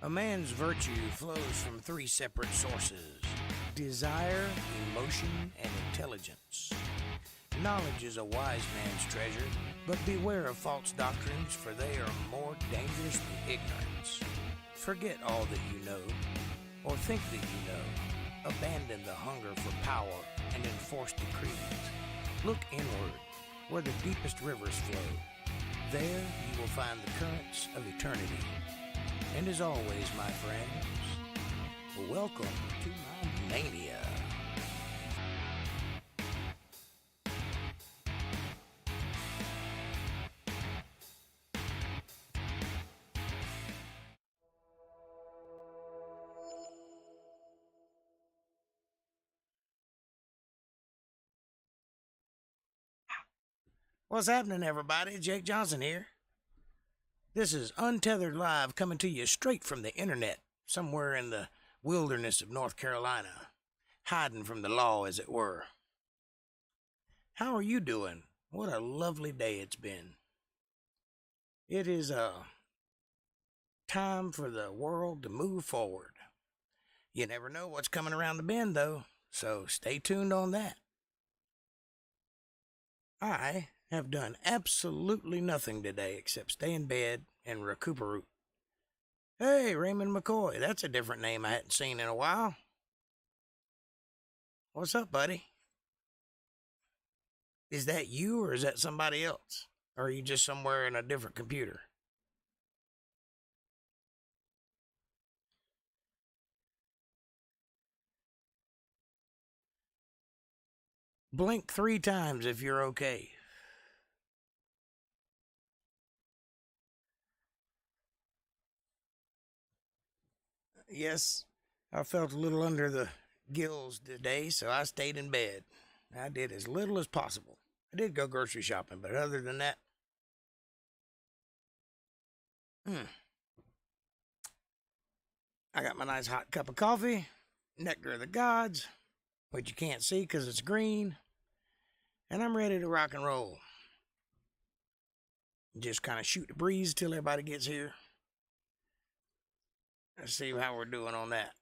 A man's virtue flows from three separate sources: desire, emotion, and intelligence. Knowledge is a wise man's treasure, but beware of false doctrines, for they are more dangerous than ignorance. Forget all that you know, or think that you know. Abandon the hunger for power and enforce decrees. Look inward, where the deepest rivers flow. There you will find the currents of eternity. And as always, my friends, welcome to my mania. What's happening, everybody? Jake Johnson here. This is Untethered Live, coming to you straight from the internet, somewhere in the wilderness of North Carolina, hiding from the law, as it were. How are you doing? What a lovely day it's been. It is time for the world to move forward. You never know what's coming around the bend, though, so stay tuned on that. I have done absolutely nothing today except stay in bed and recuperate. Hey, Raymond McCoy, that's a different name I hadn't seen in a while. What's up, buddy? Is that you or is that somebody else? Or are you just somewhere in a different computer? Blink 3 times if you're okay. Yes, I felt a little under the gills today, so I stayed in bed. I did as little as possible. I did go grocery shopping, but other than that, I got my nice hot cup of coffee, nectar of the gods, which you can't see because it's green, and I'm ready to rock and roll. Just kind of shoot the breeze till everybody gets here. Let's see how we're doing on that.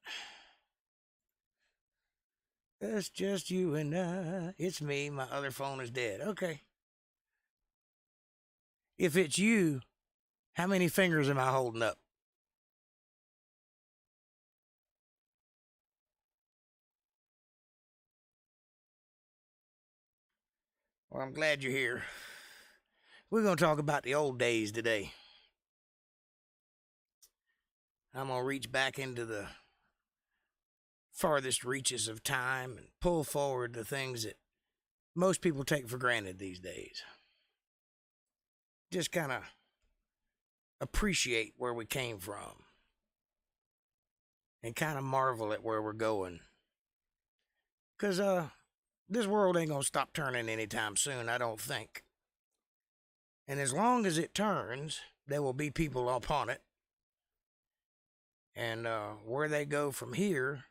It's just you and I. It's me. My other phone is dead. Okay. If it's you, how many fingers am I holding up? Well, I'm glad you're here. We're going to talk about the old days today. I'm going to reach back into the farthest reaches of time and pull forward the things that most people take for granted these days. Just kind of appreciate where we came from and kind of marvel at where we're going. Because this world ain't going to stop turning anytime soon, I don't think. And as long as it turns, there will be people upon it. And where they go from here,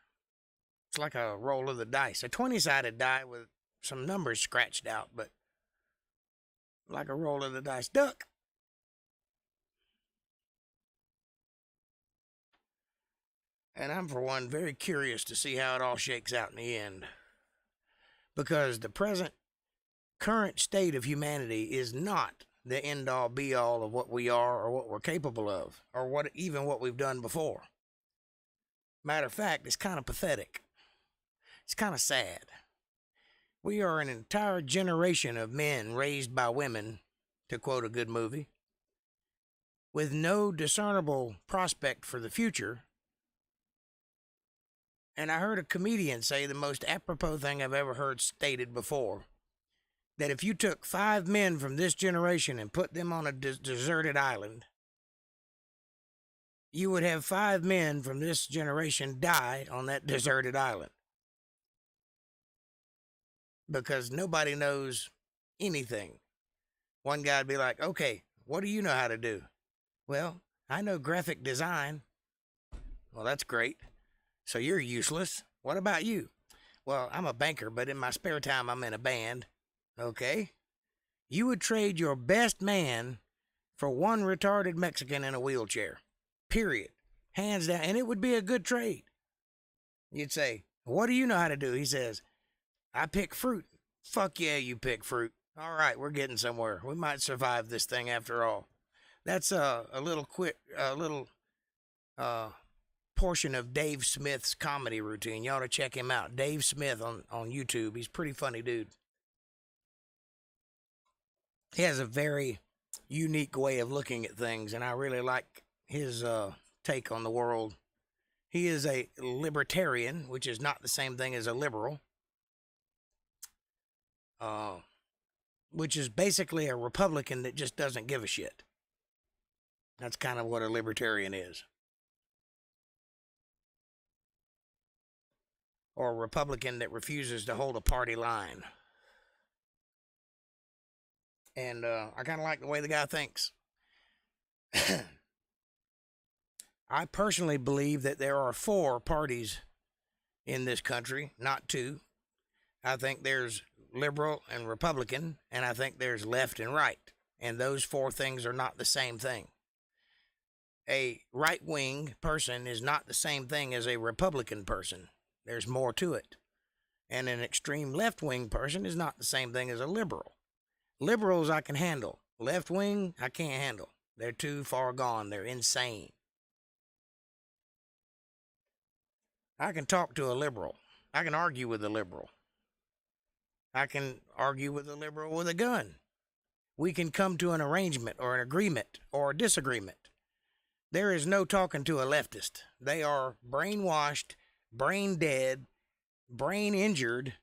it's like a roll of the dice. A 20-sided die with some numbers scratched out, but like a roll of the dice. Duck! And I'm, for one, very curious to see how it all shakes out in the end. Because the present, current state of humanity is not the end-all, be-all of what we are or what we're capable of, or even what we've done before. Matter of fact, it's kind of pathetic. It's kind of sad. We are an entire generation of men raised by women, to quote a good movie, with no discernible prospect for the future. And I heard a comedian say the most apropos thing I've ever heard stated before, that if you took 5 men from this generation and put them on a deserted island, you would have 5 men from this generation die on that deserted island. Because nobody knows anything. One guy'd be like, okay, what do you know how to do? Well, I know graphic design. Well, that's great. So you're useless. What about you? Well, I'm a banker, but in my spare time, I'm in a band. Okay. You would trade your best man for one retarded Mexican in a wheelchair. Period. Hands down. And it would be a good trade. You'd say, what do you know how to do? He says, I pick fruit. Fuck yeah, you pick fruit. All right, we're getting somewhere. We might survive this thing after all. That's a little portion of Dave Smith's comedy routine. You ought to check him out. Dave Smith on YouTube. He's a pretty funny dude. He has a very unique way of looking at things, and I really like his take on the world. He is a libertarian, which is not the same thing as a liberal, which is basically a Republican that just doesn't give a shit. That's kind of what a libertarian is. Or a Republican that refuses to hold a party line. And I kind of like the way the guy thinks. I personally believe that there are 4 parties in this country, not 2. I think there's liberal and Republican, and I think there's left and right. And those 4 things are not the same thing. A right-wing person is not the same thing as a Republican person. There's more to it. And an extreme left-wing person is not the same thing as a liberal. Liberals I can handle. Left-wing, I can't handle. They're too far gone. They're insane. I can talk to a liberal. I can argue with a liberal. I can argue with a liberal with a gun. We can come to an arrangement or an agreement or a disagreement. There is no talking to a leftist. They are brainwashed, brain dead, brain injured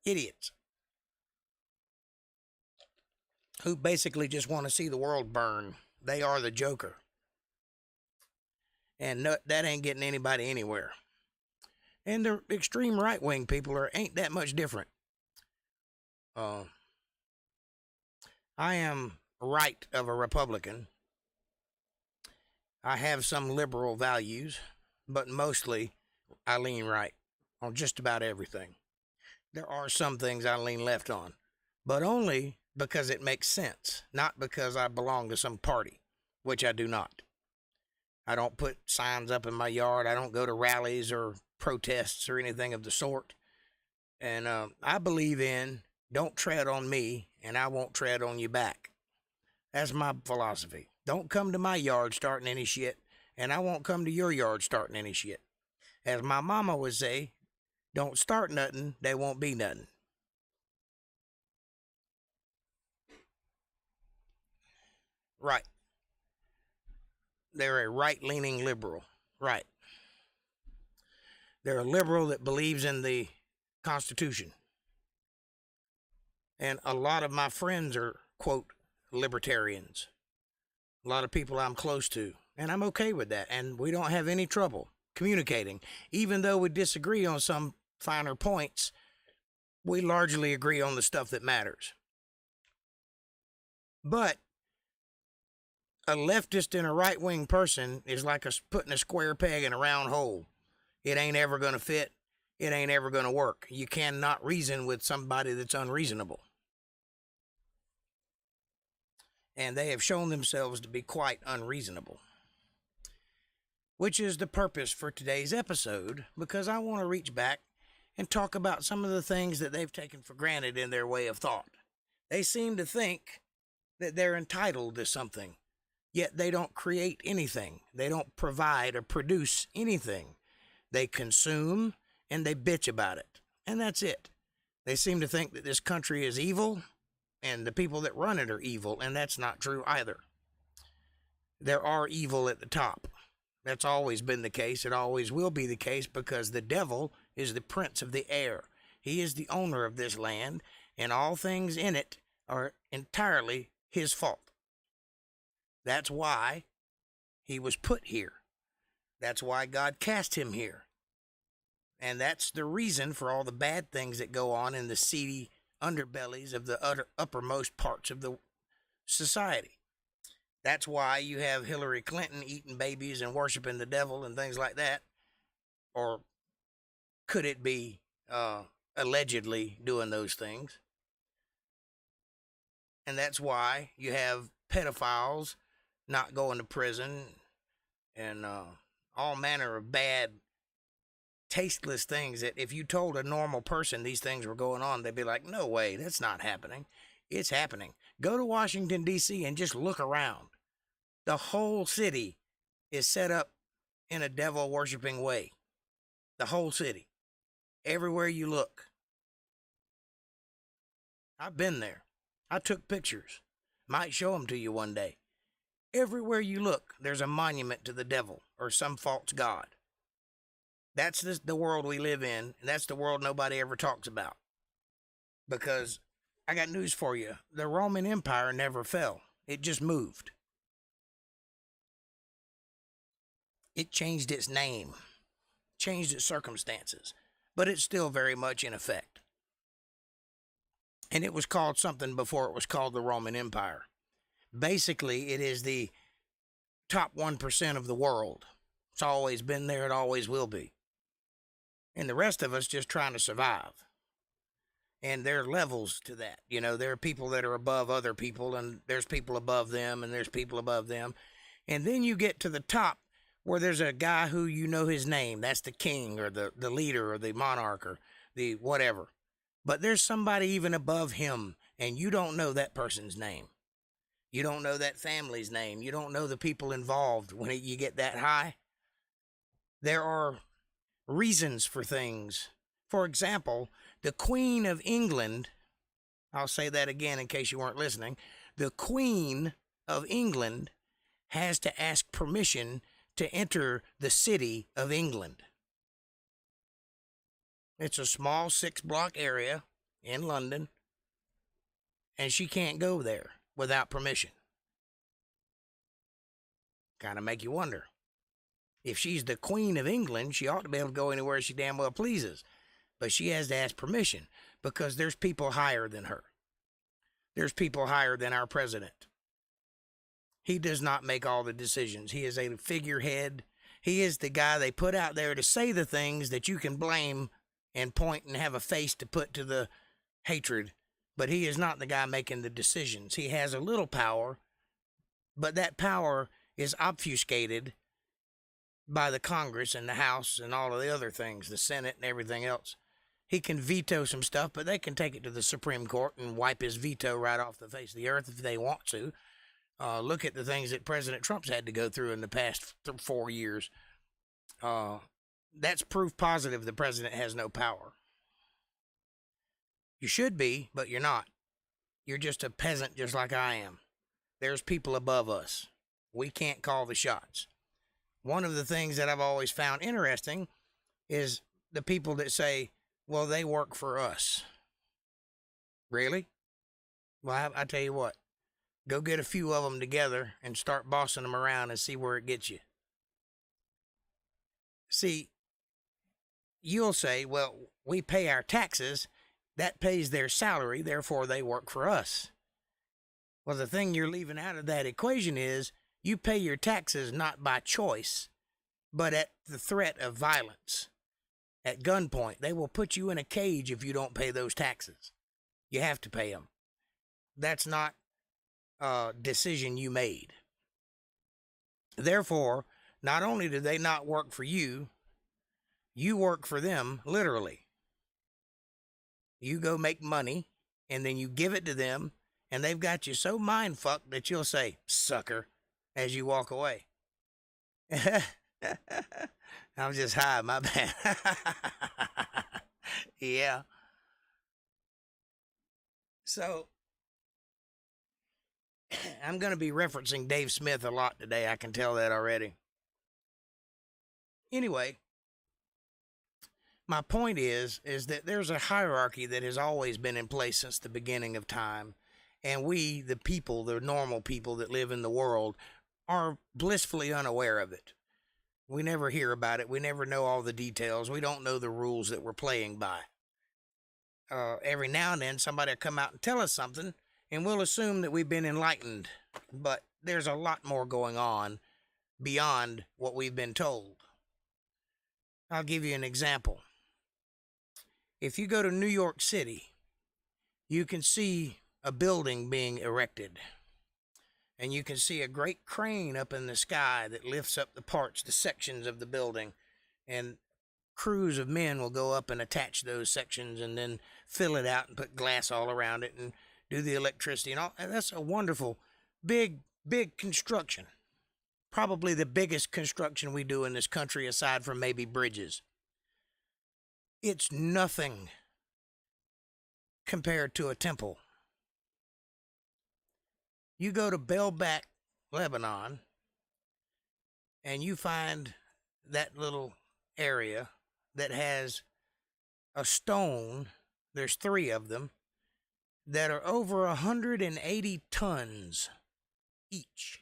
idiots who basically just want to see the world burn. They are the Joker. And no, that ain't getting anybody anywhere. And the extreme right-wing people ain't that much different. I am right of a Republican. I have some liberal values, but mostly I lean right on just about everything. There are some things I lean left on, but only because it makes sense, not because I belong to some party, which I do not. I don't put signs up in my yard. I don't go to rallies or protests or anything of the sort. And I believe in don't tread on me and I won't tread on you back. That's my philosophy. Don't come to my yard starting any shit and I won't come to your yard starting any shit. As my mama would say, don't start nothing, there won't be nothing. Right. They're a right-leaning liberal. Right. They're a liberal that believes in the Constitution. And a lot of my friends are, quote, libertarians. A lot of people I'm close to. And I'm okay with that. And we don't have any trouble communicating. Even though we disagree on some finer points, we largely agree on the stuff that matters. But a leftist and a right-wing person is like putting a square peg in a round hole. It ain't ever going to fit. It ain't ever going to work. You cannot reason with somebody that's unreasonable. And they have shown themselves to be quite unreasonable. Which is the purpose for today's episode, because I want to reach back and talk about some of the things that they've taken for granted in their way of thought. They seem to think that they're entitled to something. Yet they don't create anything. They don't provide or produce anything. They consume and they bitch about it. And that's it. They seem to think that this country is evil and the people that run it are evil, and that's not true either. There are evil at the top. That's always been the case. It always will be the case because the devil is the prince of the air. He is the owner of this land, and all things in it are entirely his fault. That's why he was put here. That's why God cast him here. And that's the reason for all the bad things that go on in the seedy underbellies of the uppermost parts of the society. That's why you have Hillary Clinton eating babies and worshiping the devil and things like that. Or could it be allegedly doing those things? And that's why you have pedophiles not going to prison, and all manner of bad, tasteless things that if you told a normal person these things were going on, they'd be like, no way, that's not happening. It's happening. Go to Washington, D.C. and just look around. The whole city is set up in a devil-worshiping way. The whole city. Everywhere you look. I've been there. I took pictures. Might show them to you one day. Everywhere you look, there's a monument to the devil or some false god. That's the world we live in, and that's the world nobody ever talks about. Because I got news for you. The Roman Empire never fell. It just moved. It changed its name, changed its circumstances, but it's still very much in effect. And it was called something before it was called the Roman Empire. Basically, it is the top 1% of the world. It's always been there. It always will be. And the rest of us just trying to survive. And there are levels to that. You know, there are people that are above other people, and there's people above them, and there's people above them. And then you get to the top where there's a guy who you know his name. That's the king or the leader or the monarch or the whatever. But there's somebody even above him, and you don't know that person's name. You don't know that family's name. You don't know the people involved when you get that high. There are reasons for things. For example, the Queen of England, I'll say that again in case you weren't listening. The Queen of England has to ask permission to enter the city of England. It's a small 6-block area in London, and she can't go there without permission. Kind of make you wonder. If she's the Queen of England, she ought to be able to go anywhere she damn well pleases. But she has to ask permission because there's people higher than her. There's people higher than our president. He does not make all the decisions. He is a figurehead. He is the guy they put out there to say the things that you can blame and point and have a face to put to the hatred. But he is not the guy making the decisions. He has a little power, but that power is obfuscated by the Congress and the House and all of the other things, the Senate and everything else. He can veto some stuff, but they can take it to the Supreme Court and wipe his veto right off the face of the earth if they want to. Look at the things that President Trump's had to go through in the past 4 years. That's proof positive the president has no power. You should be, but you're not. You're just a peasant just like I am. There's people above us. We can't call the shots. One of the things that I've always found interesting is the people that say, well, they work for us. Really? Well, I tell you what. Go get a few of them together and start bossing them around and see where it gets you. See, you'll say, well, we pay our taxes. That pays their salary, therefore they work for us. Well, the thing you're leaving out of that equation is you pay your taxes not by choice, but at the threat of violence. At gunpoint, they will put you in a cage if you don't pay those taxes. You have to pay them. That's not a decision you made. Therefore, not only do they not work for you, you work for them, literally. You go make money, and then you give it to them, and they've got you so mind-fucked that you'll say, sucker, as you walk away. I'm just high, my bad. Yeah. So, I'm going to be referencing Dave Smith a lot today. I can tell that already. Anyway, my point is that there's a hierarchy that has always been in place since the beginning of time. And we, the people, the normal people that live in the world, are blissfully unaware of it. We never hear about it. We never know all the details. We don't know the rules that we're playing by. Every now and then somebody will come out and tell us something, and we'll assume that we've been enlightened. But there's a lot more going on beyond what we've been told. I'll give you an example. If you go to New York City, you can see a building being erected. and you can see a great crane up in the sky that lifts up the parts, the sections of the building, and crews of men will go up and attach those sections and then fill it out and put glass all around it and do the electricity and all. And that's a wonderful, big construction. Probably the biggest construction we do in this country aside from maybe bridges. It's nothing compared to a temple. You go to Baalbek, Lebanon, and you find that little area that has a stone, there's 3 of them, that are over 180 tons each.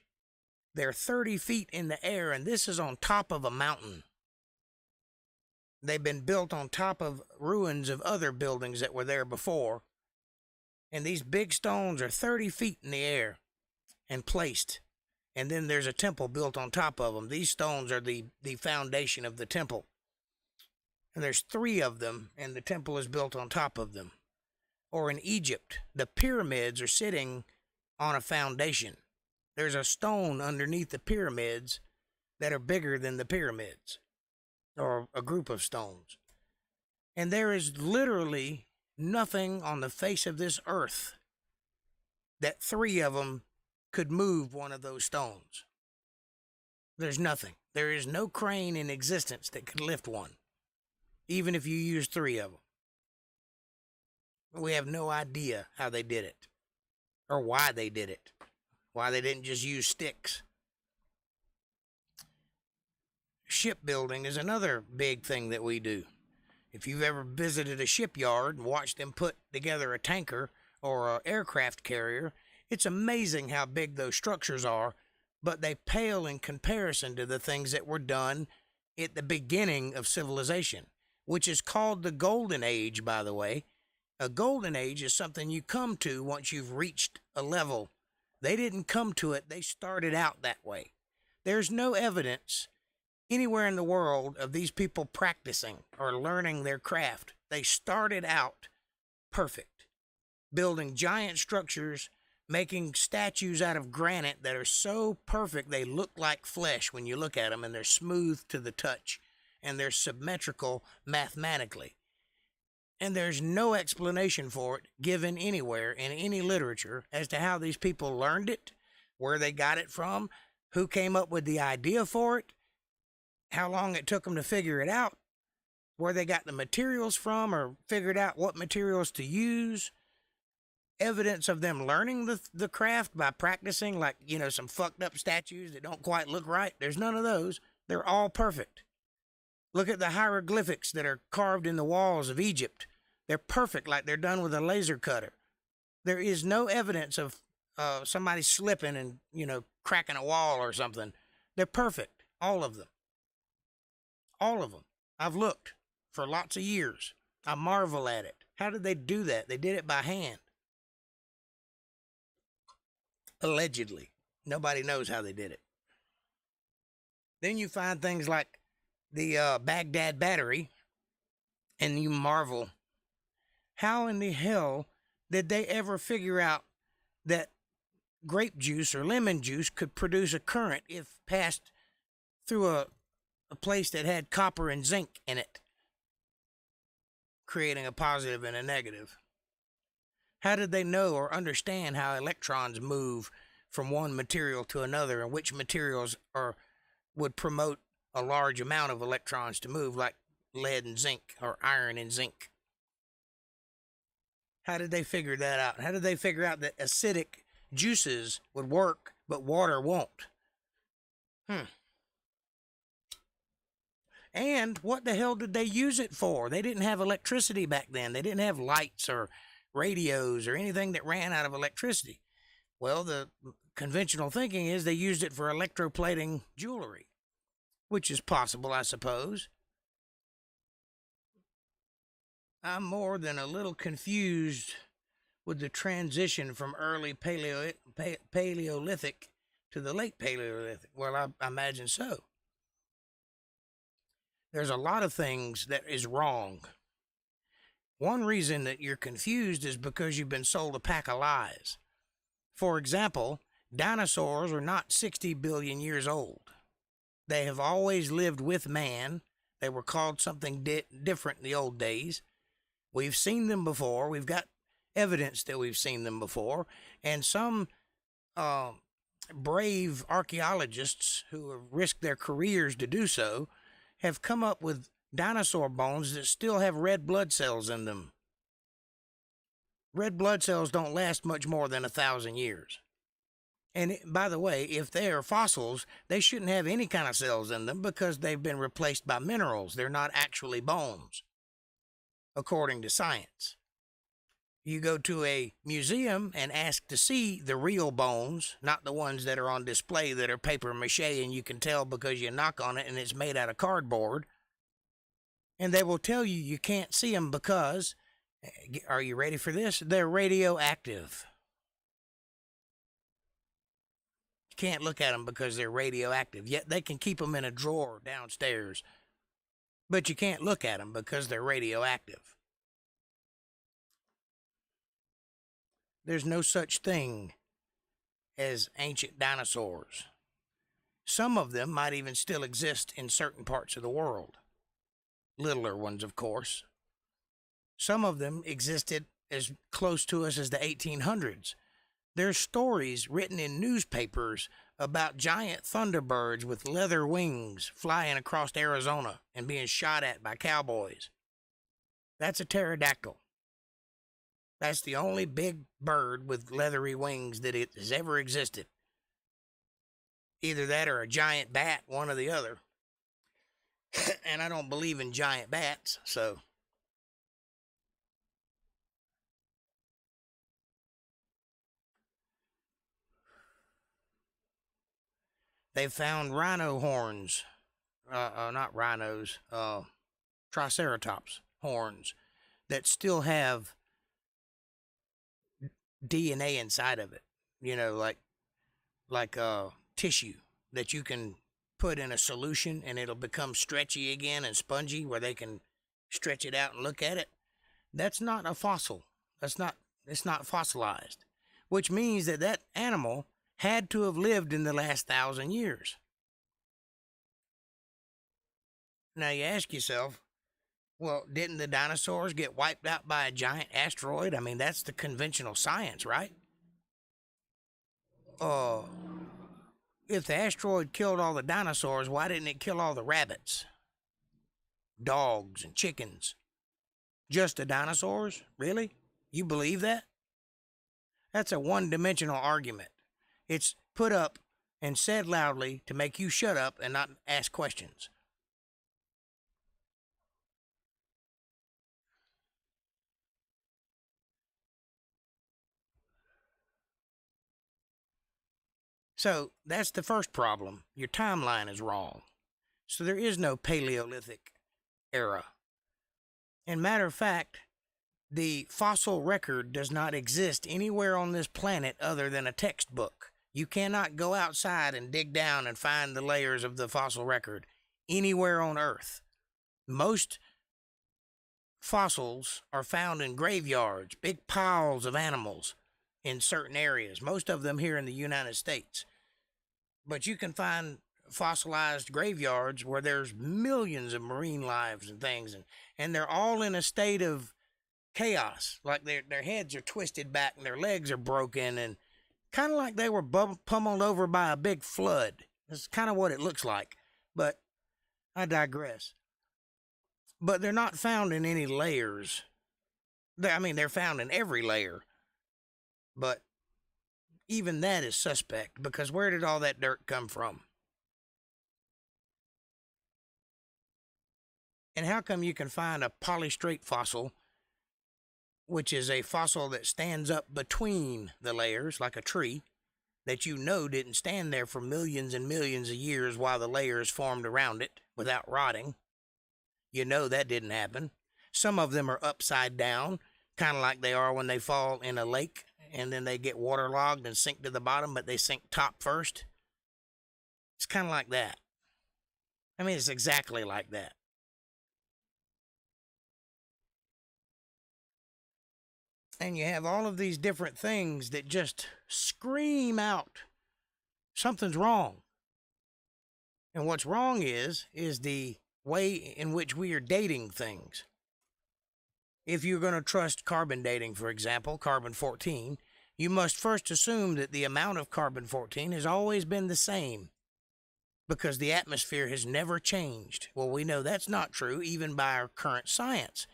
They're 30 feet in the air, and this is on top of a mountain. They've been built on top of ruins of other buildings that were there before, and these big stones are 30 feet in the air and placed, and then there's a temple built on top of them. These stones are the foundation of the temple, and there's 3 of them, and the temple is built on top of them. Or in Egypt, the pyramids are sitting on a foundation. There's a stone underneath the pyramids that are bigger than the pyramids, or a group of stones. And there is literally nothing on the face of this earth that 3 of them could move one of those stones. There's nothing. There is no crane in existence that could lift one, even if you use 3 of them. We have no idea how they did it, or why they did it, why they didn't just use sticks. Shipbuilding is another big thing that we do. If you've ever visited a shipyard and watched them put together a tanker or an aircraft carrier, it's amazing how big those structures are, but they pale in comparison to the things that were done at the beginning of civilization, which is called the Golden Age, by the way. A Golden Age is something you come to once you've reached a level. They didn't come to it, they started out that way. There's no evidence anywhere in the world of these people practicing or learning their craft. They started out perfect, building giant structures, making statues out of granite that are so perfect they look like flesh when you look at them, and they're smooth to the touch, and they're symmetrical mathematically. And there's no explanation for it given anywhere in any literature as to how these people learned it, where they got it from, who came up with the idea for it, how long it took them to figure it out, where they got the materials from or figured out what materials to use. Evidence of them learning the craft by practicing, like, some fucked up statues that don't quite look right. There's none of those. They're all perfect. Look at the hieroglyphics that are carved in the walls of Egypt. They're perfect, like they're done with a laser cutter. There is no evidence of somebody slipping and, cracking a wall or something. They're perfect, all of them. All of them. I've looked for lots of years. I marvel at it. How did they do that? They did it by hand. Allegedly. Nobody knows how they did it. Then you find things like the Baghdad battery, and you marvel, how in the hell did they ever figure out that grape juice or lemon juice could produce a current if passed through a place that had copper and zinc in it, creating a positive and a negative? How did they know or understand how electrons move from one material to another, and which materials would promote a large amount of electrons to move, like lead and zinc or iron and zinc? How did they figure that out? How did they figure out that acidic juices would work, but water won't? And what the hell did they use it for? They didn't have electricity back then. They didn't have lights or radios or anything that ran out of electricity. Well, the conventional thinking is they used it for electroplating jewelry, which is possible, I suppose. I'm more than a little confused with the transition from early Paleolithic to the late Paleolithic. Well, I imagine so. There's a lot of things that is wrong. One reason that you're confused is because you've been sold a pack of lies. For example, Dinosaurs are not 60 billion years old. They have always lived with man. They were called something different in the old days. We've seen them before. We've got evidence that we've seen them before. And some brave archaeologists who have risked their careers to do so have come up with dinosaur bones that still have red blood cells in them. Red blood cells don't last much more than 1,000 years. And by the way, if they are fossils, they shouldn't have any kind of cells in them because they've been replaced by minerals. They're not actually bones, according to science. You go to a museum and ask to see the real bones, not the ones that are on display that are paper mache and you can tell because you knock on it and it's made out of cardboard. And they will tell you you can't see them because, are you ready for this? They're radioactive. You can't look at them because they're radioactive, yet they can keep them in a drawer downstairs. But you can't look at them because they're radioactive. There's no such thing as ancient dinosaurs. Some of them might even still exist in certain parts of the world. Littler ones, of course. Some of them existed as close to us as the 1800s. There's stories written in newspapers about giant thunderbirds with leather wings flying across Arizona and being shot at by cowboys. That's a pterodactyl. That's the only big bird with leathery wings that it has ever existed. Either that or a giant bat, one or the other. And I don't believe in giant bats, so. They've found rhino horns. Not rhinos, triceratops horns that still have DNA inside of it, you know, like tissue that you can put in a solution and it'll become stretchy again and spongy where they can stretch it out and look at it. That's not a fossil. It's not fossilized, which means that animal had to have lived in the last 1,000 years. Now you ask yourself, well, didn't the dinosaurs get wiped out by a giant asteroid? I mean, that's the conventional science, right? If the asteroid killed all the dinosaurs, why didn't it kill all the rabbits, dogs, and chickens? Just the dinosaurs? Really? You believe that? That's a one-dimensional argument. It's put up and said loudly to make you shut up and not ask questions. So that's the first problem. Your timeline is wrong. So there is no Paleolithic era. And matter of fact, the fossil record does not exist anywhere on this planet other than a textbook. You cannot go outside and dig down and find the layers of the fossil record anywhere on Earth. Most fossils are found in graveyards, big piles of animals in certain areas, most of them here in the United States. But you can find fossilized graveyards where there's millions of marine lives and things, and they're all in a state of chaos, like their heads are twisted back and their legs are broken, and kind of like they were pummeled over by a big flood. That's kind of what it looks like, but I digress. But they're not found in any layers. They're found in every layer, but even that is suspect, because where did all that dirt come from? And how come you can find a polystrate fossil, which is a fossil that stands up between the layers like a tree, that you know didn't stand there for millions and millions of years while the layers formed around it without rotting? You know that didn't happen. Some of them are upside down, kind of like they are when they fall in a lake and then they get waterlogged and sink to the bottom, but they sink top first. It's kind of like that. It's exactly like that. And you have all of these different things that just scream out Something's wrong. And what's wrong is the way in which we are dating things. If you're going to trust carbon dating, for example, carbon-14, you must first assume that the amount of carbon-14 has always been the same because the atmosphere has never changed. Well, we know that's not true even by our current science,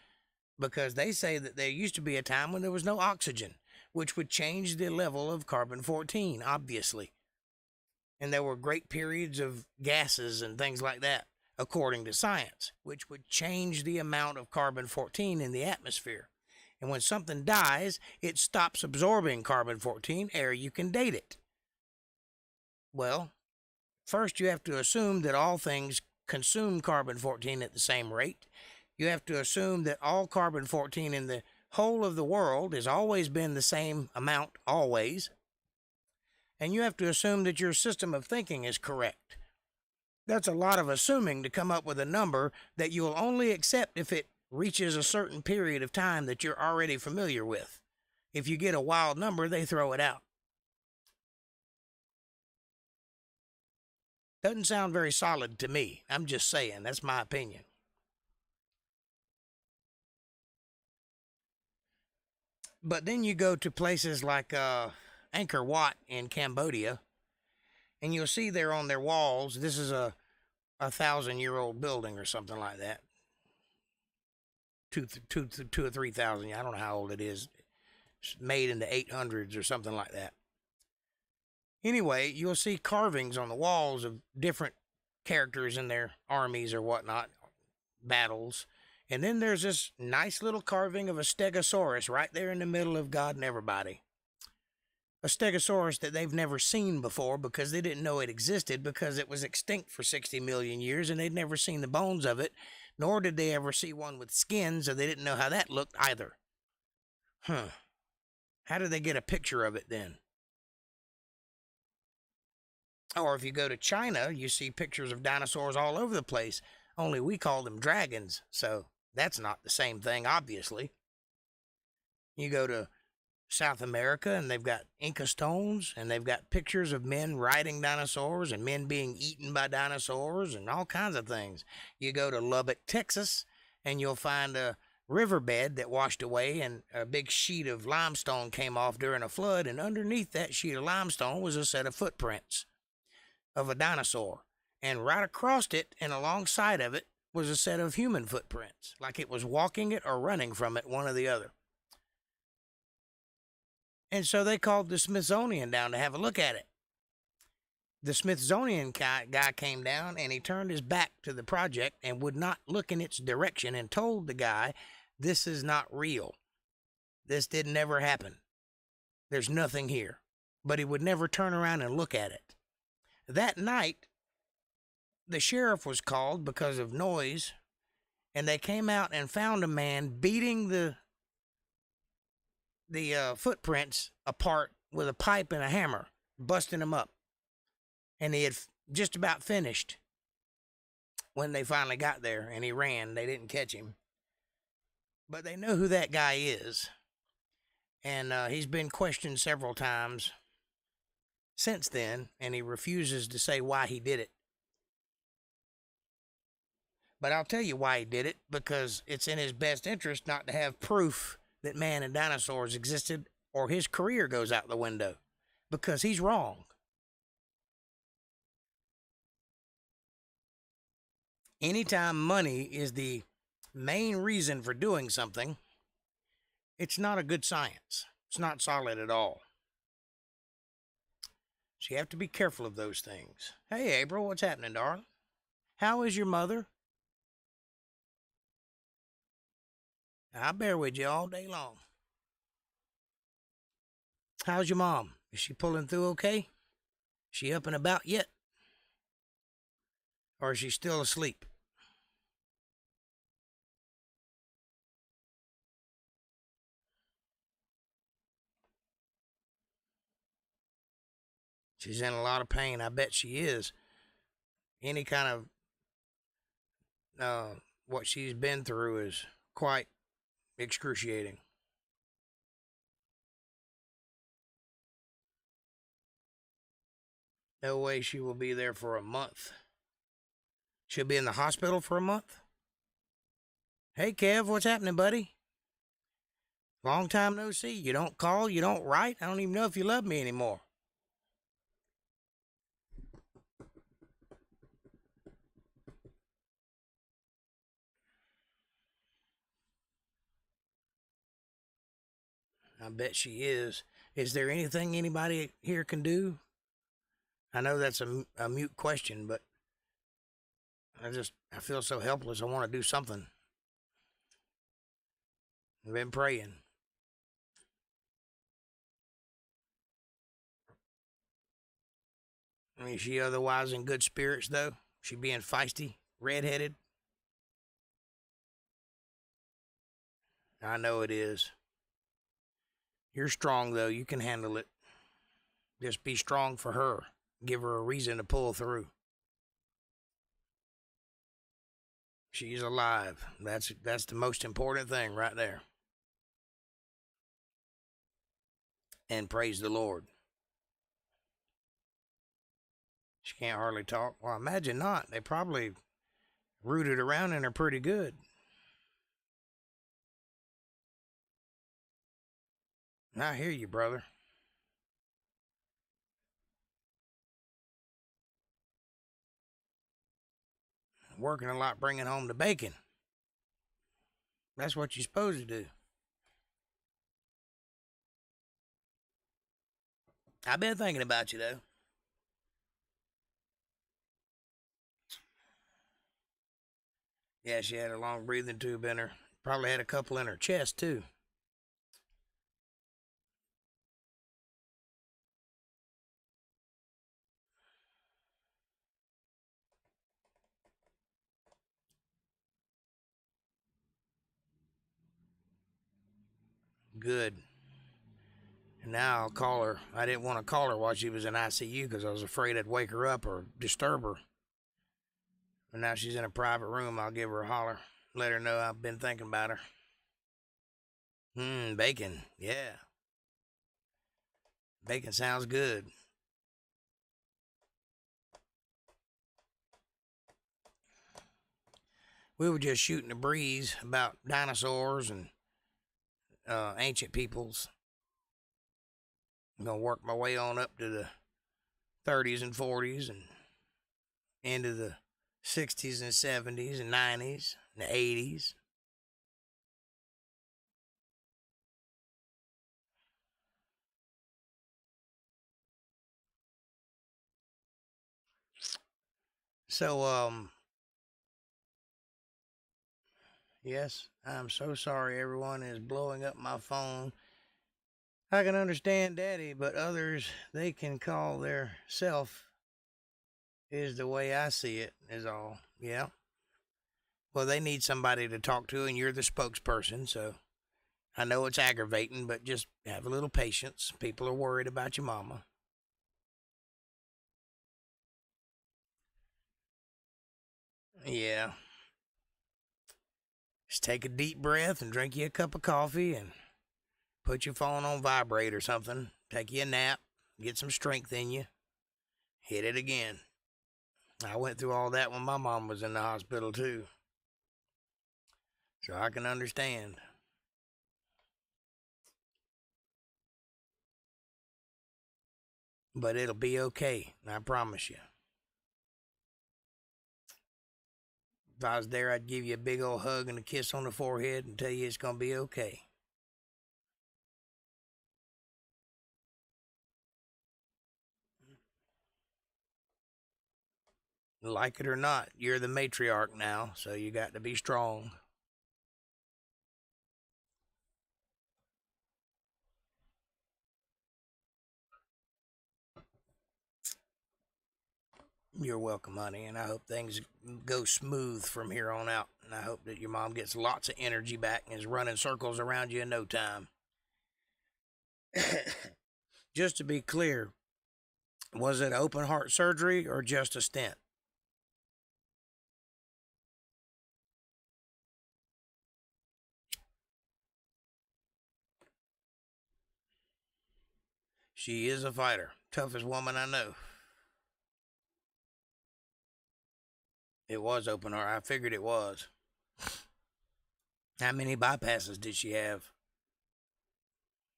because they say that there used to be a time when there was no oxygen, which would change the level of carbon-14, obviously. And there were great periods of gases and things like that, according to science, which would change the amount of carbon-14 in the atmosphere. And when something dies, it stops absorbing carbon-14 ere you can date it. Well, first you have to assume that all things consume carbon-14 at the same rate. You have to assume that all carbon-14 in the whole of the world has always been the same amount, always. And you have to assume that your system of thinking is correct. That's a lot of assuming to come up with a number that you'll only accept if it reaches a certain period of time that you're already familiar with. If you get a wild number, they throw it out. Doesn't sound very solid to me. I'm just saying, that's my opinion. But then you go to places like Angkor Wat in Cambodia, and you'll see there on their walls, this is a 1,000-year-old building or something like that. Two or 3,000. I don't know how old it is. It's made in the 800s or something like that. Anyway, you'll see carvings on the walls of different characters in their armies or whatnot, battles. And then there's this nice little carving of a stegosaurus right there in the middle of God and everybody. A stegosaurus that they've never seen before because they didn't know it existed because it was extinct for 60 million years and they'd never seen the bones of it, nor did they ever see one with skin, so they didn't know how that looked either. How did they get a picture of it then? Or if you go to China, you see pictures of dinosaurs all over the place, only we call them dragons, so that's not the same thing, obviously. You go to South America, and they've got Inca stones, and they've got pictures of men riding dinosaurs and men being eaten by dinosaurs and all kinds of things. You go to Lubbock, Texas, and you'll find a riverbed that washed away, and a big sheet of limestone came off during a flood, and underneath that sheet of limestone was a set of footprints of a dinosaur. And right across it and alongside of it was a set of human footprints, like it was walking it or running from it, one or the other. And so they called the Smithsonian down to have a look at it. The Smithsonian guy came down and he turned his back to the project and would not look in its direction and told the guy, this is not real. This didn't ever happen. There's nothing here. But he would never turn around and look at it. That night, the sheriff was called because of noise, and they came out and found a man beating the footprints apart with a pipe and a hammer, busting them up. And he had just about finished when they finally got there, and he ran. They didn't catch him. But they know who that guy is. And he's been questioned several times since then, and he refuses to say why he did it. But I'll tell you why he did it, because it's in his best interest not to have proof that man and dinosaurs existed, or his career goes out the window, because he's wrong. Anytime money is the main reason for doing something, it's not a good science. It's not solid at all. So you have to be careful of those things. Hey, April, what's happening, darling? How is your mother? I'll bear with you all day long. How's your mom? Is she pulling through okay? She up and about yet? Or is she still asleep? She's in a lot of pain. I bet she is. Any kind of what she's been through is quite excruciating. No way she will be there for a month. She'll be in the hospital for a month? Hey, Kev, what's happening, buddy? Long time no see. You don't call, you don't write. I don't even know if you love me anymore. I bet she is. Is there anything anybody here can do? I know that's a mute question, but I feel so helpless. I want to do something. I've been praying. I mean, is she otherwise in good spirits, though? She being feisty, redheaded? I know it is. You're strong, though. You can handle it. Just be strong for her. Give her a reason to pull through. She's alive. That's the most important thing right there. And praise the Lord. She can't hardly talk. Well, imagine not. They probably rooted around in her pretty good. I hear you, brother. Working a lot, bringing home the bacon. That's what you're supposed to do. I've been thinking about you, though. Yeah, she had a long breathing tube in her. Probably had a couple in her chest, too. Good. And now I'll call her. I didn't want to call her while she was in ICU because I was afraid I'd wake her up or disturb her. But now she's in a private room. I'll give her a holler. Let her know I've been thinking about her. Bacon. Yeah. Bacon sounds good. We were just shooting the breeze about dinosaurs and ancient peoples. I'm going to work my way on up to the 30s and 40s and into the 60s and 70s and 90s and the 80s. So, yes, I'm so sorry everyone is blowing up my phone. I can understand Daddy, but others, they can call their self, is the way I see it, is all. Yeah. Well, they need somebody to talk to, and you're the spokesperson, so I know it's aggravating, but just have a little patience. People are worried about your mama. Yeah. Just take a deep breath and drink you a cup of coffee and put your phone on vibrate or something. Take you a nap. Get some strength in you. Hit it again. I went through all that when my mom was in the hospital, too. So I can understand. But it'll be okay. I promise you. If I was there, I'd give you a big old hug and a kiss on the forehead and tell you it's going to be okay. Like it or not, you're the matriarch now, so you got to be strong. You're welcome, honey, and I hope things go smooth from here on out. And I hope that your mom gets lots of energy back and is running circles around you in no time. Just to be clear, was it open heart surgery or just a stent? She is a fighter. Toughest woman I know. It was open heart. I figured it was. How many bypasses did she have?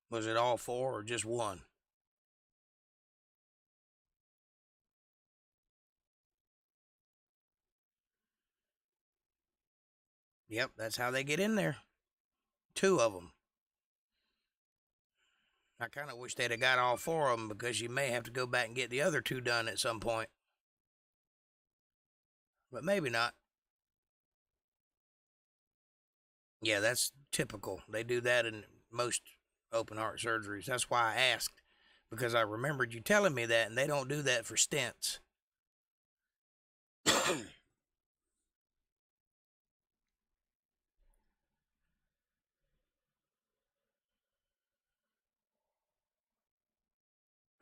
Was it all 4 or just one? Yep, that's how they get in there. 2 of them. I kind of wish they'd have got all 4 of them, because you may have to go back and get the other 2 done at some point. But maybe not. Yeah, that's typical. They do that in most open heart surgeries. That's why I asked, because I remembered you telling me that, and they don't do that for stents.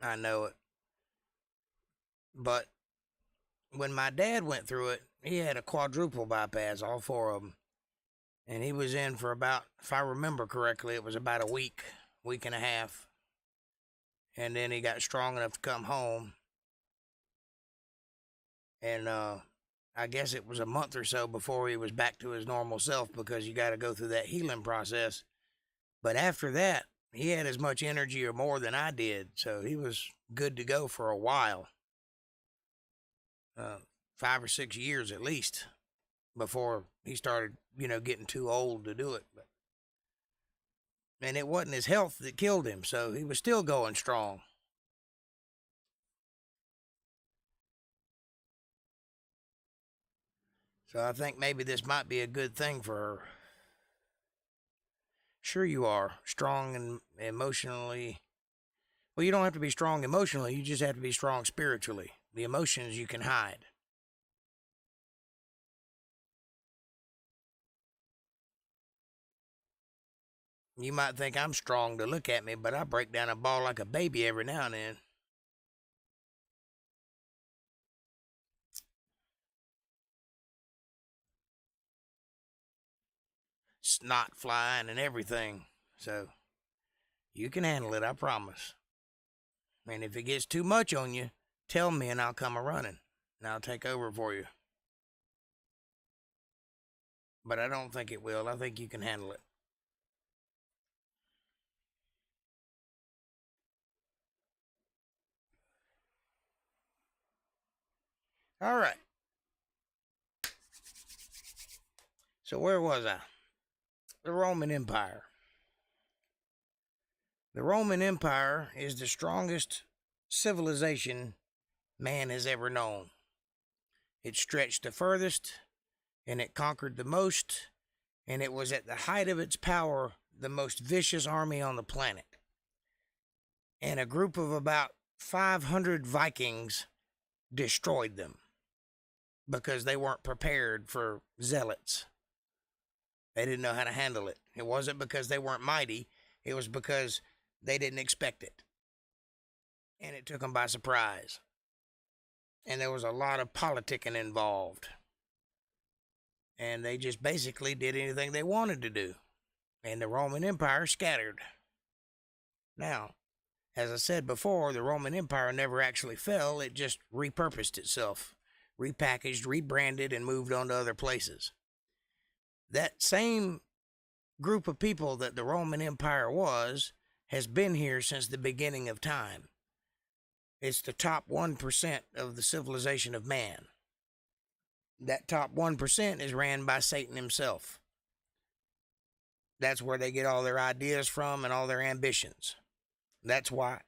I know it. But when my dad went through it, he had a quadruple bypass, all 4 of them. And he was in for about, if I remember correctly, it was about a week and a half. And then he got strong enough to come home. And I guess it was a month or so before he was back to his normal self, because you got to go through that healing process. But after that, he had as much energy or more than I did. So he was good to go for a while. 5 or 6 years at least, before he started, getting too old to do it. And it wasn't his health that killed him, so he was still going strong. So I think maybe this might be a good thing for her. Sure you are. Strong and emotionally. Well, you don't have to be strong emotionally. You just have to be strong spiritually. The emotions you can hide. You might think I'm strong to look at me, but I break down a ball like a baby every now and then. Snot flying and everything. So you can handle it, I promise. And if it gets too much on you, tell me and I'll come a-running. And I'll take over for you. But I don't think it will. I think you can handle it. All right. So where was I? The Roman Empire. The Roman Empire is the strongest civilization man has ever known. It stretched the furthest, and it conquered the most, and it was at the height of its power the most vicious army on the planet. And a group of about 500 Vikings destroyed them because they weren't prepared for zealots. They didn't know how to handle it. It wasn't because they weren't mighty. It was because they didn't expect it. And it took them by surprise. And there was a lot of politicking involved. And they just basically did anything they wanted to do. And the Roman Empire scattered. Now, as I said before, the Roman Empire never actually fell. It just repurposed itself, repackaged, rebranded, and moved on to other places. That same group of people that the Roman Empire was has been here since the beginning of time. It's the top 1% of the civilization of man. That top 1% is ran by Satan himself. That's where they get all their ideas from and all their ambitions. That's why,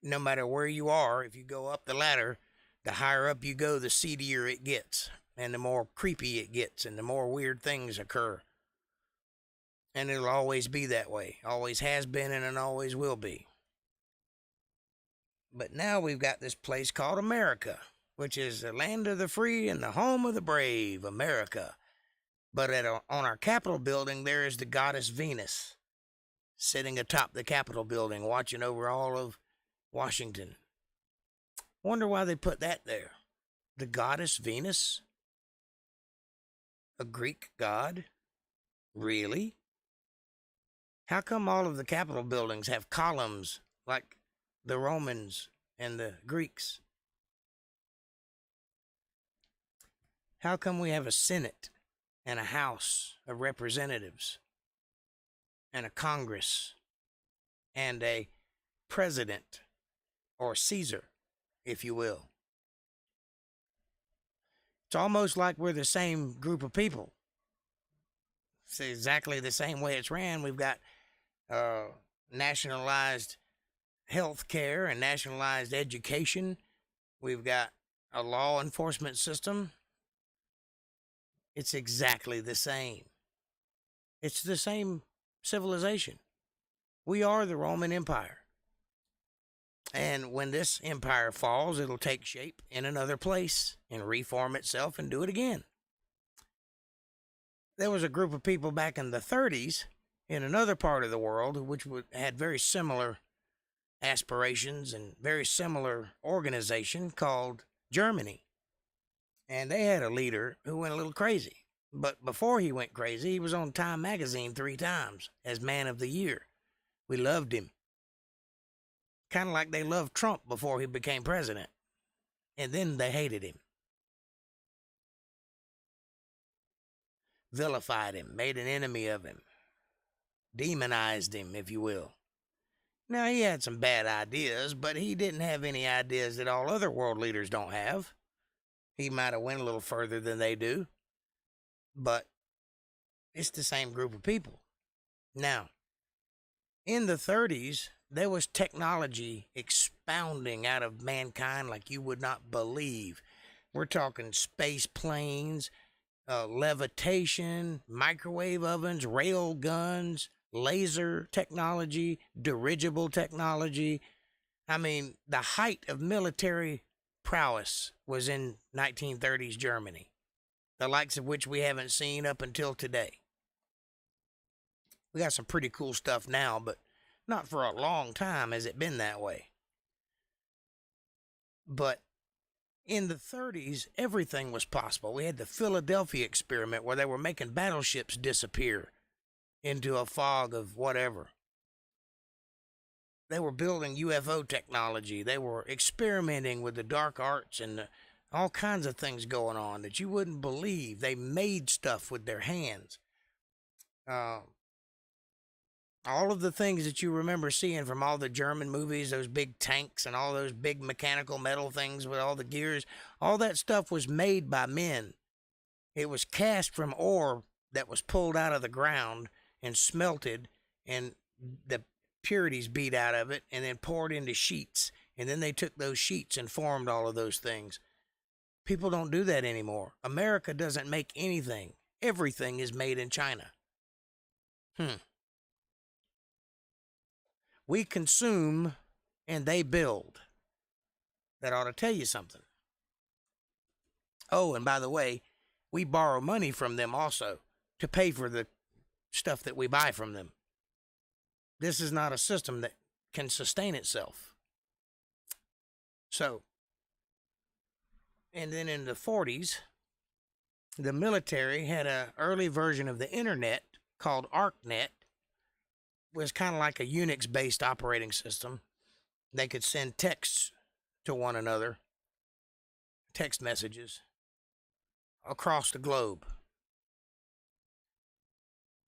no matter where you are, if you go up the ladder, the higher up you go, the seedier it gets, and the more creepy it gets, and the more weird things occur. And it'll always be that way. Always has been, and it always will be. But now we've got this place called America, which is the land of the free and the home of the brave, America. But on our Capitol building, there is the goddess Venus, sitting atop the Capitol building, watching over all of Washington. Wonder why they put that there. The goddess Venus? A Greek god? Really? How come all of the Capitol buildings have columns like the Romans and the Greeks? How come we have a Senate and a House of Representatives and a Congress and a president, or Caesar, if you will? It's almost like we're the same group of people. It's exactly the same way it's ran. We've got nationalized health care and nationalized education. We've got a law enforcement system. It's exactly the same. It's the same civilization. We are the Roman Empire. And when this empire falls, it'll take shape in another place and reform itself and do it again. There was a group of people back in the 30s in another part of the world which had very similar aspirations and very similar organization called Germany. And they had a leader who went a little crazy. But before he went crazy, he was on Time magazine 3 times as Man of the Year. We loved him. Kind of like they loved Trump before he became president. And then they hated him. Vilified him, made an enemy of him. Demonized him, if you will. Now, he had some bad ideas, but he didn't have any ideas that all other world leaders don't have. He might have went a little further than they do. But it's the same group of people. Now, in the 30s, there was technology expounding out of mankind like you would not believe. We're talking space planes, levitation, microwave ovens, rail guns, laser technology, dirigible technology. I mean, the height of military prowess was in 1930s Germany, the likes of which we haven't seen up until today. We got some pretty cool stuff now, but not for a long time has it been that way. But in the 30s, everything was possible. We had the Philadelphia experiment where they were making battleships disappear into a fog of whatever. They were building UFO technology. They were experimenting with the dark arts and all kinds of things going on that you wouldn't believe. They made stuff with their hands. All of the things that you remember seeing from all the German movies, those big tanks and all those big mechanical metal things with all the gears, all that stuff was made by men. It was cast from ore that was pulled out of the ground and smelted, and the purities beat out of it and then poured into sheets. And then they took those sheets and formed all of those things. People don't do that anymore. America doesn't make anything. Everything is made in China. We consume and they build. That ought to tell you something. Oh, and by the way, we borrow money from them also to pay for the stuff that we buy from them. This is not a system that can sustain itself. So, and then in the 40s, the military had an early version of the internet called ARCnet. It was kind of like a Unix-based operating system. They could send texts to one another, text messages, across the globe.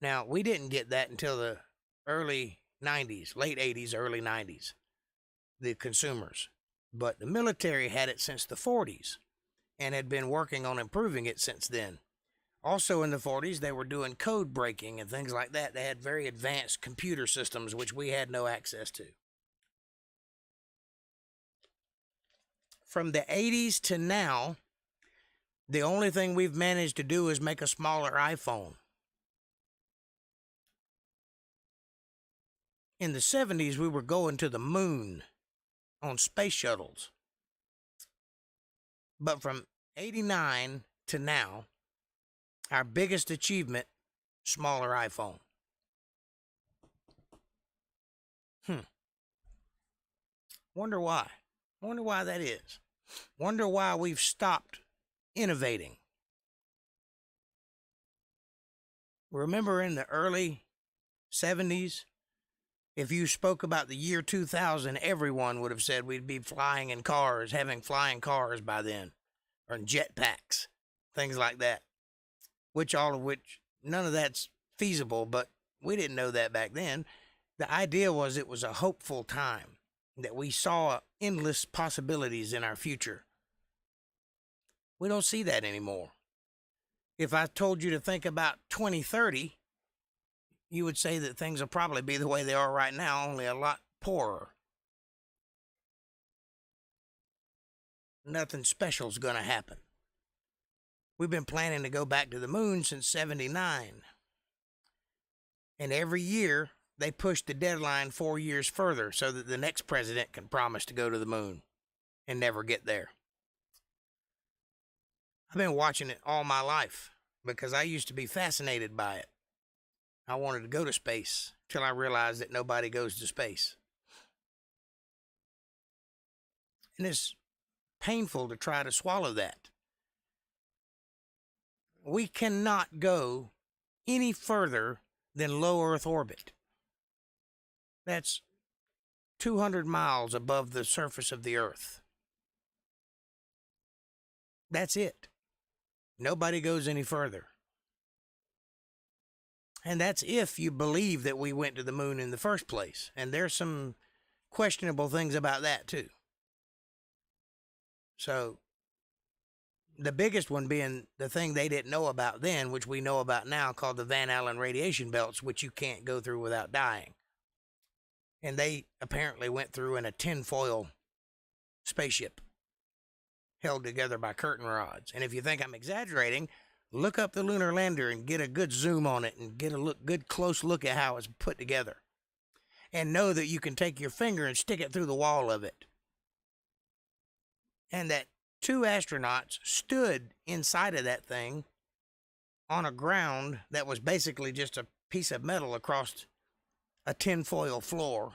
Now, we didn't get that until the early 90s, late 80s, early 90s, the consumers. But the military had it since the 40s and had been working on improving it since then. Also in the 40s, they were doing code breaking and things like that. They had very advanced computer systems, which we had no access to. From the 80s to now, the only thing we've managed to do is make a smaller iPhone. In the 70s, we were going to the moon on space shuttles. But from 89 to now, our biggest achievement, smaller iPhone. Wonder why. Wonder why that is. Wonder why we've stopped innovating. Remember in the early 70s, if you spoke about the year 2000, everyone would have said we'd be flying in cars, having flying cars by then, or in jetpacks. things like that, none of that's feasible, but we didn't know that back then. The idea was it was a hopeful time, that we saw endless possibilities in our future. We don't see that anymore. If I told you to think about 2030, you would say that things will probably be the way they are right now, only a lot poorer. Nothing special's going to happen. We've been planning to go back to the moon since '79. And every year, they push the deadline 4 years further so that the next president can promise to go to the moon and never get there. I've been watching it all my life because I used to be fascinated by it. I wanted to go to space till I realized that nobody goes to space. And it's painful to try to swallow that. We cannot go any further than low Earth orbit. That's 200 miles above the surface of the Earth. That's it. Nobody goes any further. And that's if you believe that we went to the moon in the first place. And there's some questionable things about that too. So, the biggest one being the thing they didn't know about then, which we know about now, called the Van Allen radiation belts, which you can't go through without dying. And they apparently went through in a tinfoil spaceship held together by curtain rods. And if you think I'm exaggerating, look up the lunar lander and get a good zoom on it and get a good close look at how it's put together. And know that you can take your finger and stick it through the wall of it. And that 2 astronauts stood inside of that thing on a ground that was basically just a piece of metal across a tinfoil floor,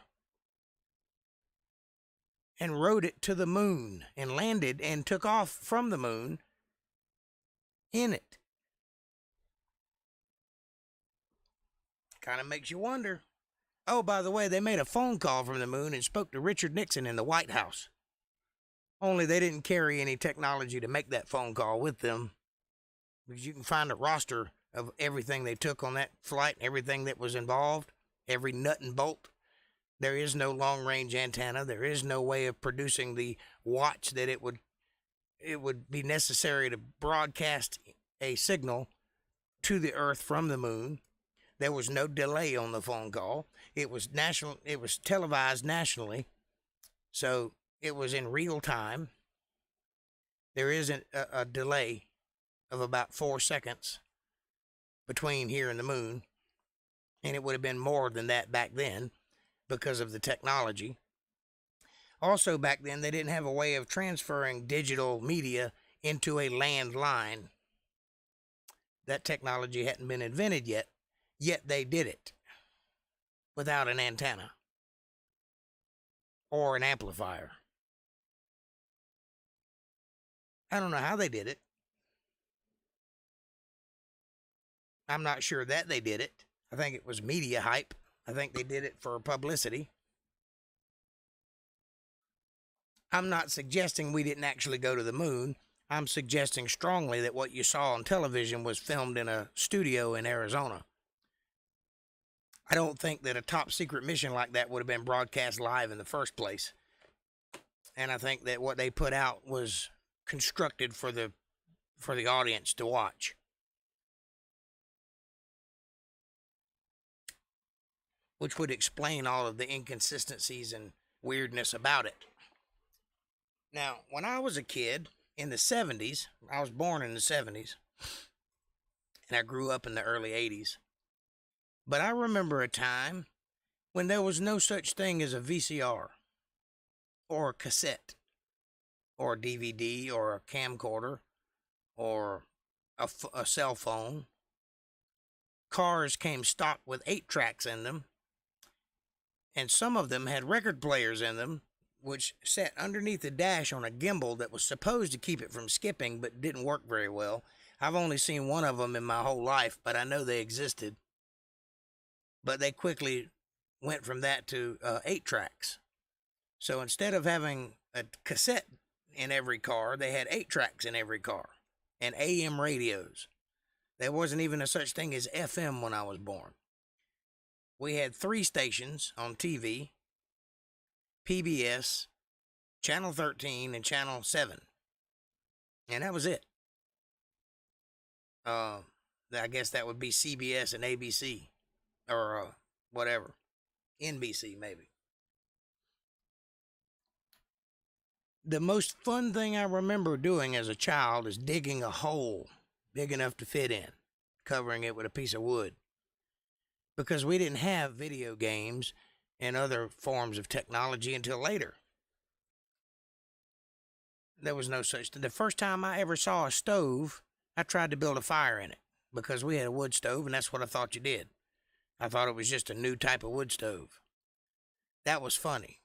and rode it to the moon and landed and took off from the moon in it. Kind of makes you wonder. Oh, by the way, they made a phone call from the moon and spoke to Richard Nixon in the White House. Only they didn't carry any technology to make that phone call with them, because you can find a roster of everything they took on that flight, everything that was involved, every nut and bolt. There is no long-range antenna. There is no way of producing the watts that it would be necessary to broadcast a signal to the Earth from the moon. There was no delay on the phone call. It was national. It was televised nationally, so it was in real time. There isn't a delay of about 4 seconds between here and the moon, and it would have been more than that back then because of the technology. Also back then, they didn't have a way of transferring digital media into a landline. That technology hadn't been invented yet they did it without an antenna or an amplifier. I don't know how they did it. I'm not sure that they did it. I think it was media hype. I think they did it for publicity. I'm not suggesting we didn't actually go to the moon. I'm suggesting strongly that what you saw on television was filmed in a studio in Arizona. I don't think that a top secret mission like that would have been broadcast live in the first place. And I think that what they put out was constructed for the audience to watch. Which would explain all of the inconsistencies and weirdness about it. Now, when I was a kid in the 70s, I was born in the 70s, and I grew up in the early 80s. But I remember a time when there was no such thing as a VCR, or a cassette, or a DVD, or a camcorder, or a cell phone. Cars came stocked with 8 tracks in them, and some of them had record players in them, which sat underneath the dash on a gimbal that was supposed to keep it from skipping, but didn't work very well. I've only seen one of them in my whole life, but I know they existed. But they quickly went from that to 8 tracks. So instead of having a cassette in every car, they had 8 tracks in every car. and AM radios. There wasn't even a such thing as FM when I was born. We had 3 stations on TV: PBS, Channel 13, and Channel 7. And that was it. I guess that would be CBS and ABC, or whatever. NBC, maybe. The most fun thing I remember doing as a child is digging a hole big enough to fit in, covering it with a piece of wood. Because we didn't have video games and other forms of technology until later. There was no such thing. The first time I ever saw a stove, I tried to build a fire in it, because we had a wood stove, and that's what I thought you did. I thought it was just a new type of wood stove. That was funny.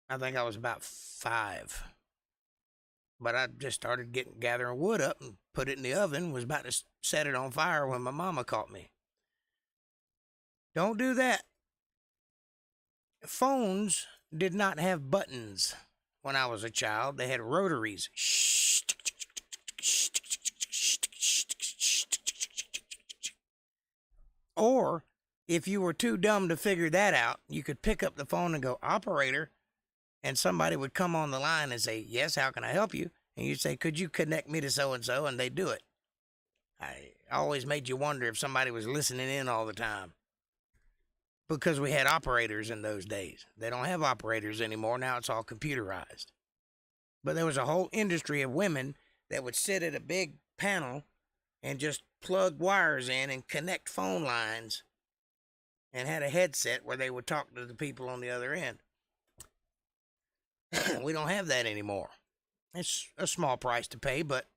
I think I was about 5. But I just started gathering wood up and put it in the oven, was about to set it on fire when my mama caught me. Don't do that. Phones did not have buttons when I was a child. They had rotaries. Or, if you were too dumb to figure that out, you could pick up the phone and go, "Operator," and somebody would come on the line and say, "Yes, how can I help you?" And you'd say, "Could you connect me to so-and-so?" And they'd do it. I always made you wonder if somebody was listening in all the time. Because we had operators in those days. They don't have operators anymore. Now it's all computerized. But there was a whole industry of women that would sit at a big panel and just plug wires in and connect phone lines, and had a headset where they would talk to the people on the other end. We don't have that anymore. It's a small price to pay, but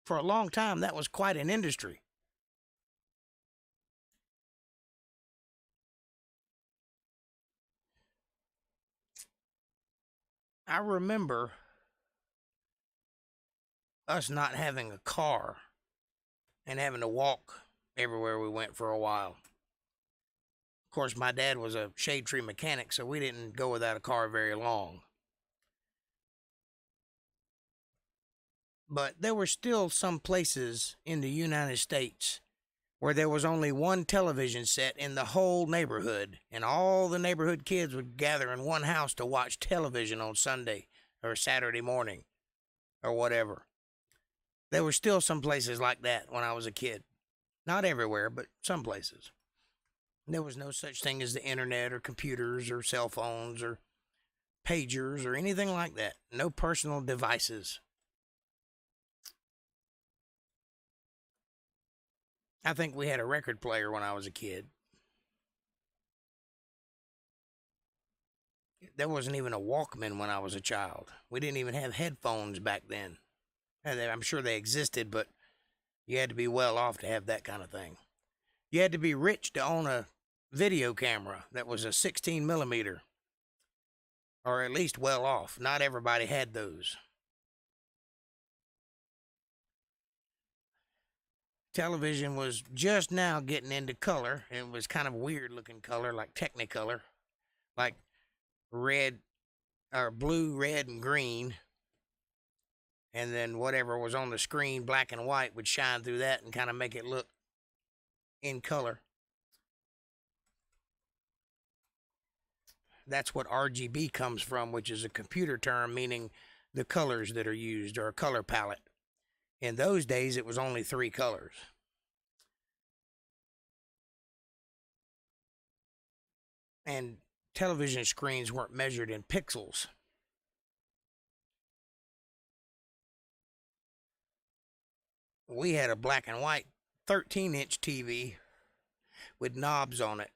for a long time, that was quite an industry. I remember us not having a car and having to walk everywhere we went for a while. Of course, my dad was a shade tree mechanic, so we didn't go without a car very long. But there were still some places in the United States where there was only one television set in the whole neighborhood, and all the neighborhood kids would gather in one house to watch television on Sunday or Saturday morning or whatever. There were still some places like that when I was a kid. Not everywhere, but some places. There was no such thing as the internet or computers or cell phones or pagers or anything like that. No personal devices. I think we had a record player when I was a kid. There wasn't even a Walkman when I was a child. We didn't even have headphones back then. I'm sure they existed, but you had to be well off to have that kind of thing. You had to be rich to own a video camera that was a 16 millimeter, or at least well off. Not everybody had those. Television was just now getting into color. It was kind of weird looking color, like Technicolor, like red or blue, red, and green. And then whatever was on the screen, black and white, would shine through that and kind of make it look in color. That's what RGB comes from, which is a computer term meaning the colors that are used, or a color palette. In those days, it was only 3 colors. And television screens weren't measured in pixels. We had a black and white 13-inch TV with knobs on it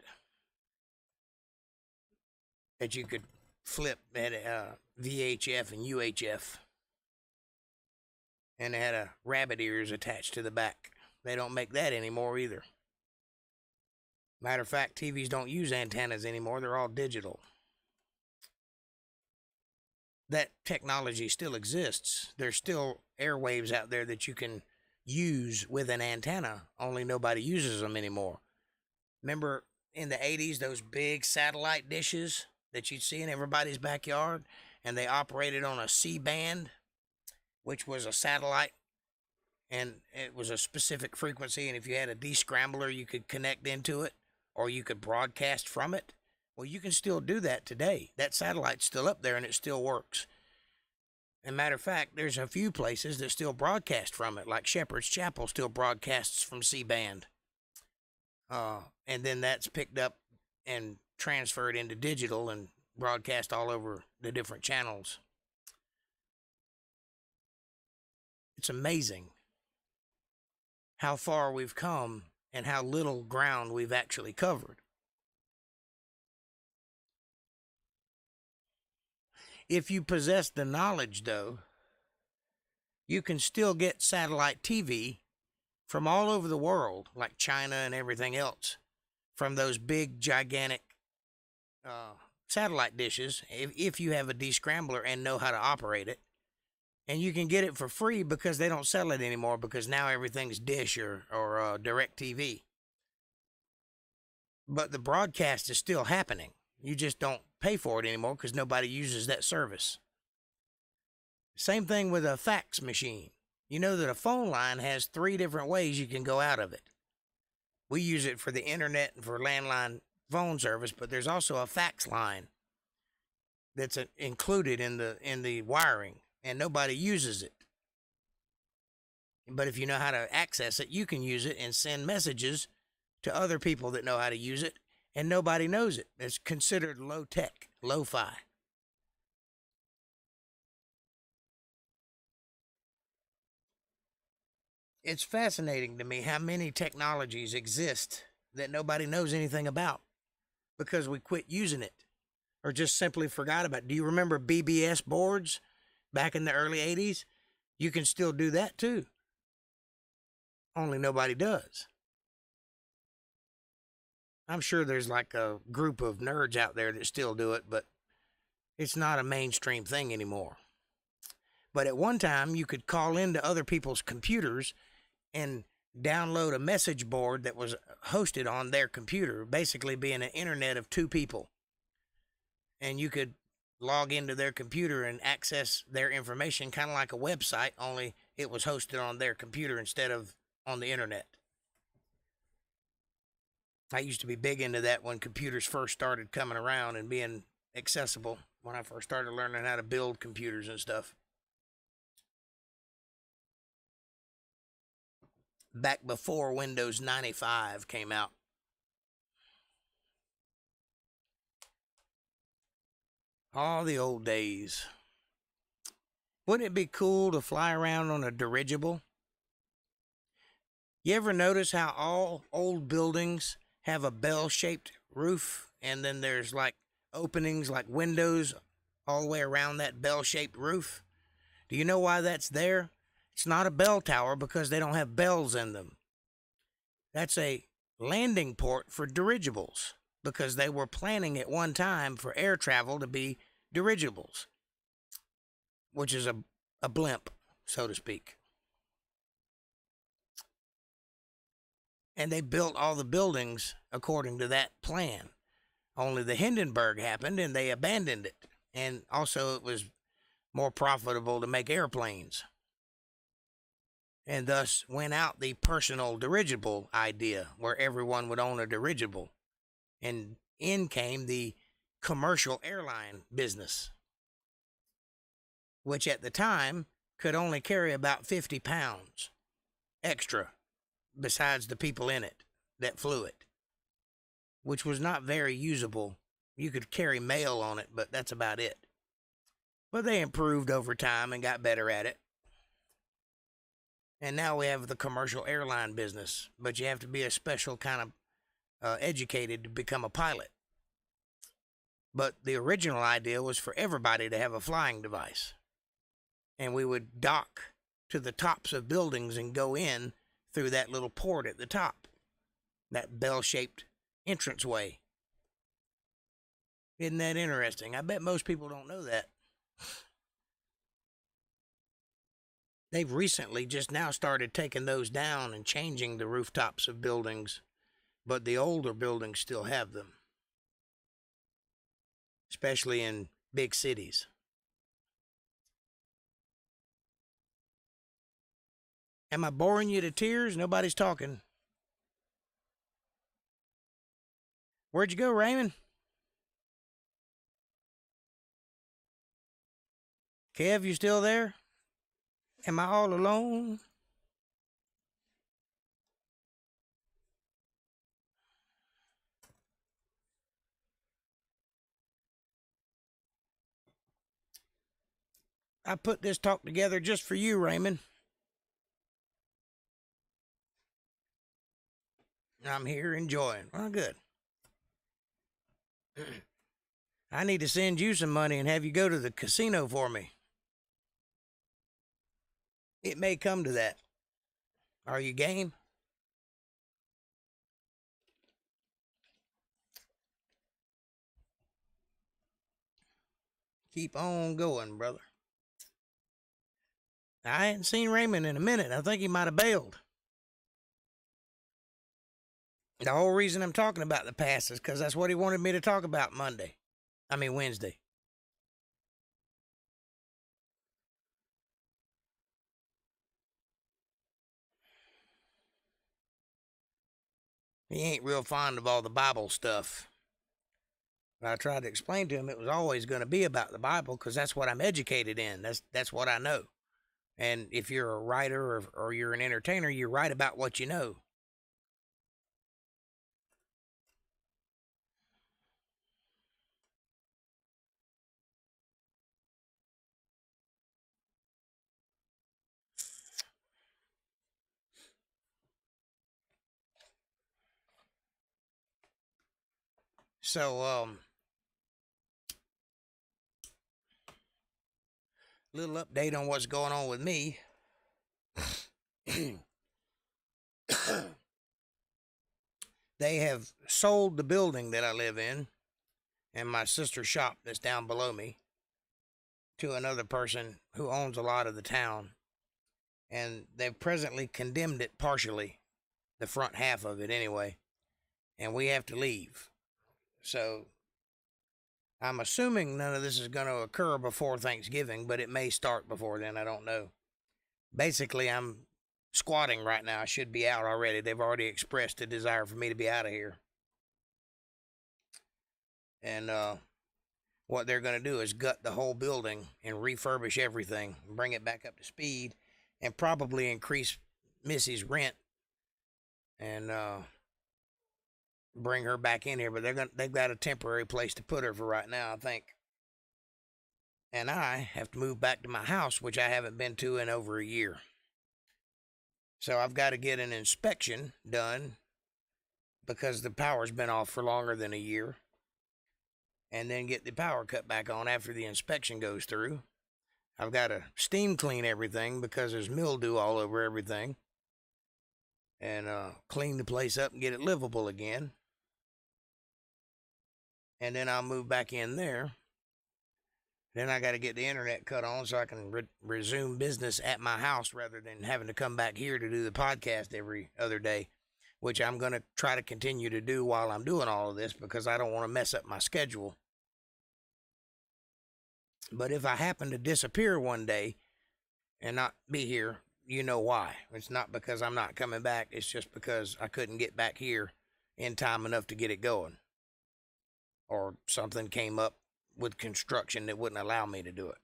that you could flip. It had VHF and UHF. And it had rabbit ears attached to the back. They don't make that anymore either. Matter of fact, TVs don't use antennas anymore. They're all digital. That technology still exists. There's still airwaves out there that you can use with an antenna, only nobody uses them anymore. Remember in the 80s, those big satellite dishes that you'd see in everybody's backyard, and they operated on a C-band? which was a satellite, and it was a specific frequency, and if you had a descrambler, you could connect into it, or you could broadcast from it. Well, you can still do that today. That satellite's still up there, and it still works. As a matter of fact, there's a few places that still broadcast from it, like Shepherd's Chapel still broadcasts from C-band. And then that's picked up and transferred into digital and broadcast all over the different channels. It's amazing how far we've come and how little ground we've actually covered. If you possess the knowledge, though, you can still get satellite TV from all over the world, like China and everything else, from those big, gigantic satellite dishes, if you have a descrambler and know how to operate it. And you can get it for free because they don't sell it anymore, because now everything's Dish or DirecTV. But the broadcast is still happening. You just don't pay for it anymore because nobody uses that service. Same thing with a fax machine. You know that a phone line has 3 different ways you can go out of it. We use it for the internet and for landline phone service, but there's also a fax line that's included in the wiring, and nobody uses it. But if you know how to access it, you can use it and send messages to other people that know how to use it, and nobody knows it. It's considered low tech, lo-fi. It's fascinating to me how many technologies exist that nobody knows anything about because we quit using it or just simply forgot about it. Do you remember BBS boards back in the early 80s? You can still do that too. Only nobody does. I'm sure there's like a group of nerds out there that still do it, but it's not a mainstream thing anymore. But at one time, you could call into other people's computers and download a message board that was hosted on their computer, basically being an internet of 2 people. And you could log into their computer and access their information, kind of like a website, only it was hosted on their computer instead of on the internet. I used to be big into that when computers first started coming around and being accessible, when I first started learning how to build computers and stuff. Back before Windows 95 came out. All the old days. Wouldn't it be cool to fly around on a dirigible? You ever notice how all old buildings have a bell-shaped roof, and then there's like openings like windows all the way around that bell-shaped roof? Do you know why that's there? It's not a bell tower because they don't have bells in them. That's a landing port for dirigibles because they were planning at one time for air travel to be dirigibles, which is a blimp, so to speak. And they built all the buildings according to that plan. Only the Hindenburg happened and they abandoned it. And also it was more profitable to make airplanes. And thus went out the personal dirigible idea, where everyone would own a dirigible. And in came the commercial airline business, which at the time could only carry about 50 pounds extra, besides the people in it that flew it, which was not very usable. You could carry mail on it, but that's about it. But they improved over time and got better at it. And now we have the commercial airline business, but you have to be a special kind of educated to become a pilot. But the original idea was for everybody to have a flying device. And we would dock to the tops of buildings and go in through that little port at the top, that bell-shaped entranceway. Isn't that interesting? I bet most people don't know that. They've recently just now started taking those down and changing the rooftops of buildings, but the older buildings still have them, especially in big cities. Am I boring you to tears? Nobody's talking. Where'd you go, Raymond? Kev, you still there? Am I all alone? I put this talk together just for you, Raymond. I'm here enjoying. Well, good. I need to send you some money and have you go to the casino for me. It may come to that. Are you game? Keep on going, brother. I hadn't seen Raymond in a minute. I think he might have bailed. The whole reason I'm talking about the past is because that's what he wanted me to talk about Wednesday. He ain't real fond of all the Bible stuff. But I tried to explain to him it was always going to be about the Bible because that's what I'm educated in. That's what I know. And if you're a writer or you're an entertainer, you write about what you know. So, little update on what's going on with me. They have sold the building that I live in and my sister's shop that's down below me to another person who owns a lot of the town. And they've presently condemned it partially, the front half of it anyway, and we have to leave. So I'm assuming none of this is going to occur before Thanksgiving, but it may start before then. I don't know. Basically, I'm squatting right now. I should be out already. They've already expressed a desire for me to be out of here. And what they're going to do is gut the whole building and refurbish everything, and bring it back up to speed, and probably increase Missy's rent and bring her back in here. But they've got a temporary place to put her for right now, I think. And I have to move back to my house, which I haven't been to in over a year. So I've got to get an inspection done because the power's been off for longer than a year. And then get the power cut back on after the inspection goes through. I've got to steam clean everything because there's mildew all over everything. And clean the place up and get it livable again. And then I'll move back in there. Then I got to get the internet cut on so I can resume business at my house rather than having to come back here to do the podcast every other day, which I'm going to try to continue to do while I'm doing all of this because I don't want to mess up my schedule. But if I happen to disappear one day and not be here, you know why. It's not because I'm not coming back. It's just because I couldn't get back here in time enough to get it going. Or something came up with construction that wouldn't allow me to do it.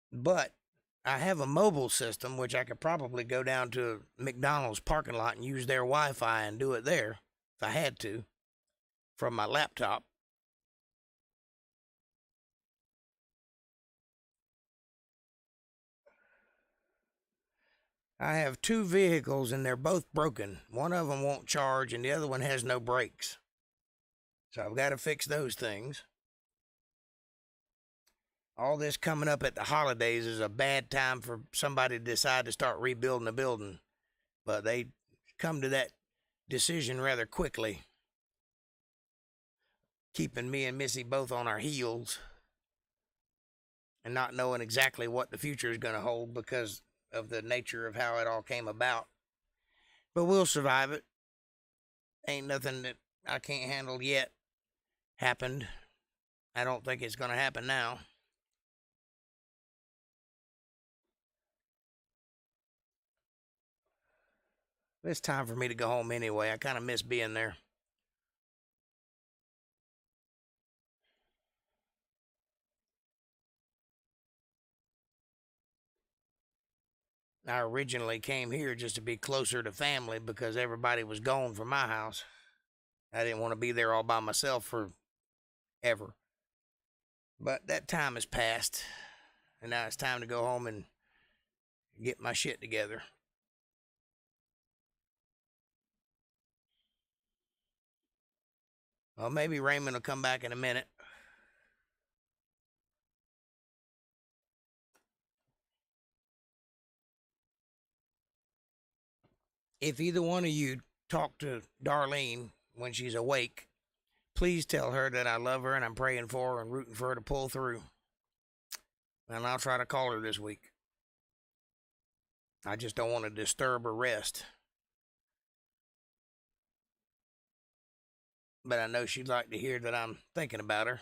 But I have a mobile system, which I could probably go down to McDonald's parking lot and use their Wi-Fi and do it there, if I had to, from my laptop. I have two vehicles and they're both broken. One of them won't charge and the other one has no brakes. So I've got to fix those things. All this coming up at the holidays is a bad time for somebody to decide to start rebuilding a building. But they come to that decision rather quickly, keeping me and Missy both on our heels and not knowing exactly what the future is going to hold because of the nature of how it all came about. But we'll survive it. Ain't nothing that I can't handle yet happened. I don't think it's going to happen now. It's time for me to go home anyway. I kind of miss being there. I originally came here just to be closer to family because everybody was gone from my house. I didn't want to be there all by myself forever. But that time has passed, and now it's time to go home and get my shit together. Well, maybe Raymond will come back in a minute. If either one of you talk to Darlene when she's awake, please tell her that I love her and I'm praying for her and rooting for her to pull through. And I'll try to call her this week. I just don't want to disturb her rest. But I know she'd like to hear that I'm thinking about her.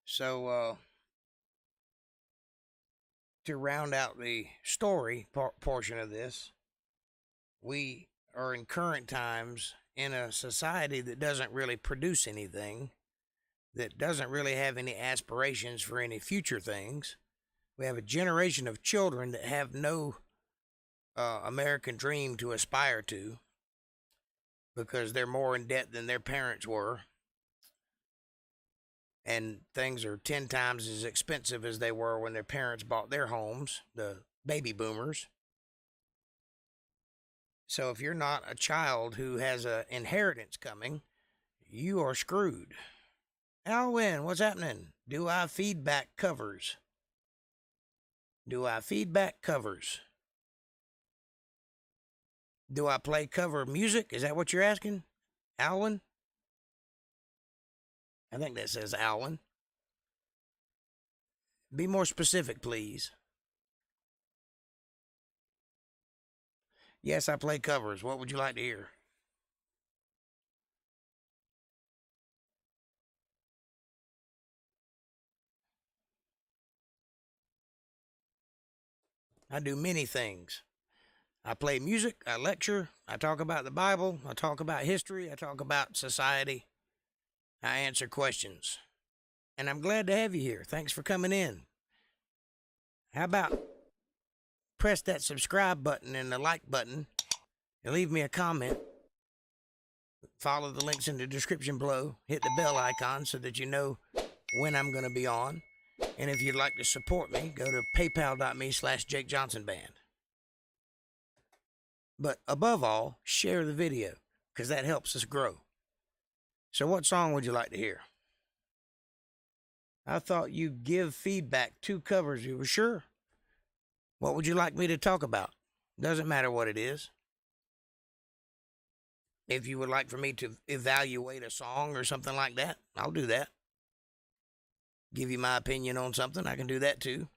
So, to round out the story portion of this, we are in current times in a society that doesn't really produce anything, that doesn't really have any aspirations for any future things. We have a generation of children that have no American dream to aspire to because they're more in debt than their parents were. And things are 10 times as expensive as they were when their parents bought their homes, the baby boomers. So if you're not a child who has an inheritance coming, you are screwed. Alwyn, what's happening? Do I feedback covers? Do I feedback covers? Do I play cover music? Is that what you're asking? Alwyn? I think that says Alwyn. Be more specific, please. Yes, I play covers. What would you like to hear? I do many things. I play music, I lecture, I talk about the Bible, I talk about history, I talk about society, I answer questions. And I'm glad to have you here. Thanks for coming in. How about press that subscribe button and the like button and leave me a comment. Follow the links in the description below. Hit the bell icon so that you know when I'm going to be on. And if you'd like to support me, go to paypal.me/JakeJohnsonBand. But above all, share the video because that helps us grow. So what song would you like to hear? I thought you'd give feedback 2 covers. You were sure? What would you like me to talk about? Doesn't matter what it is. If you would like for me to evaluate a song or something like that, I'll do that. Give you my opinion on something, I can do that too.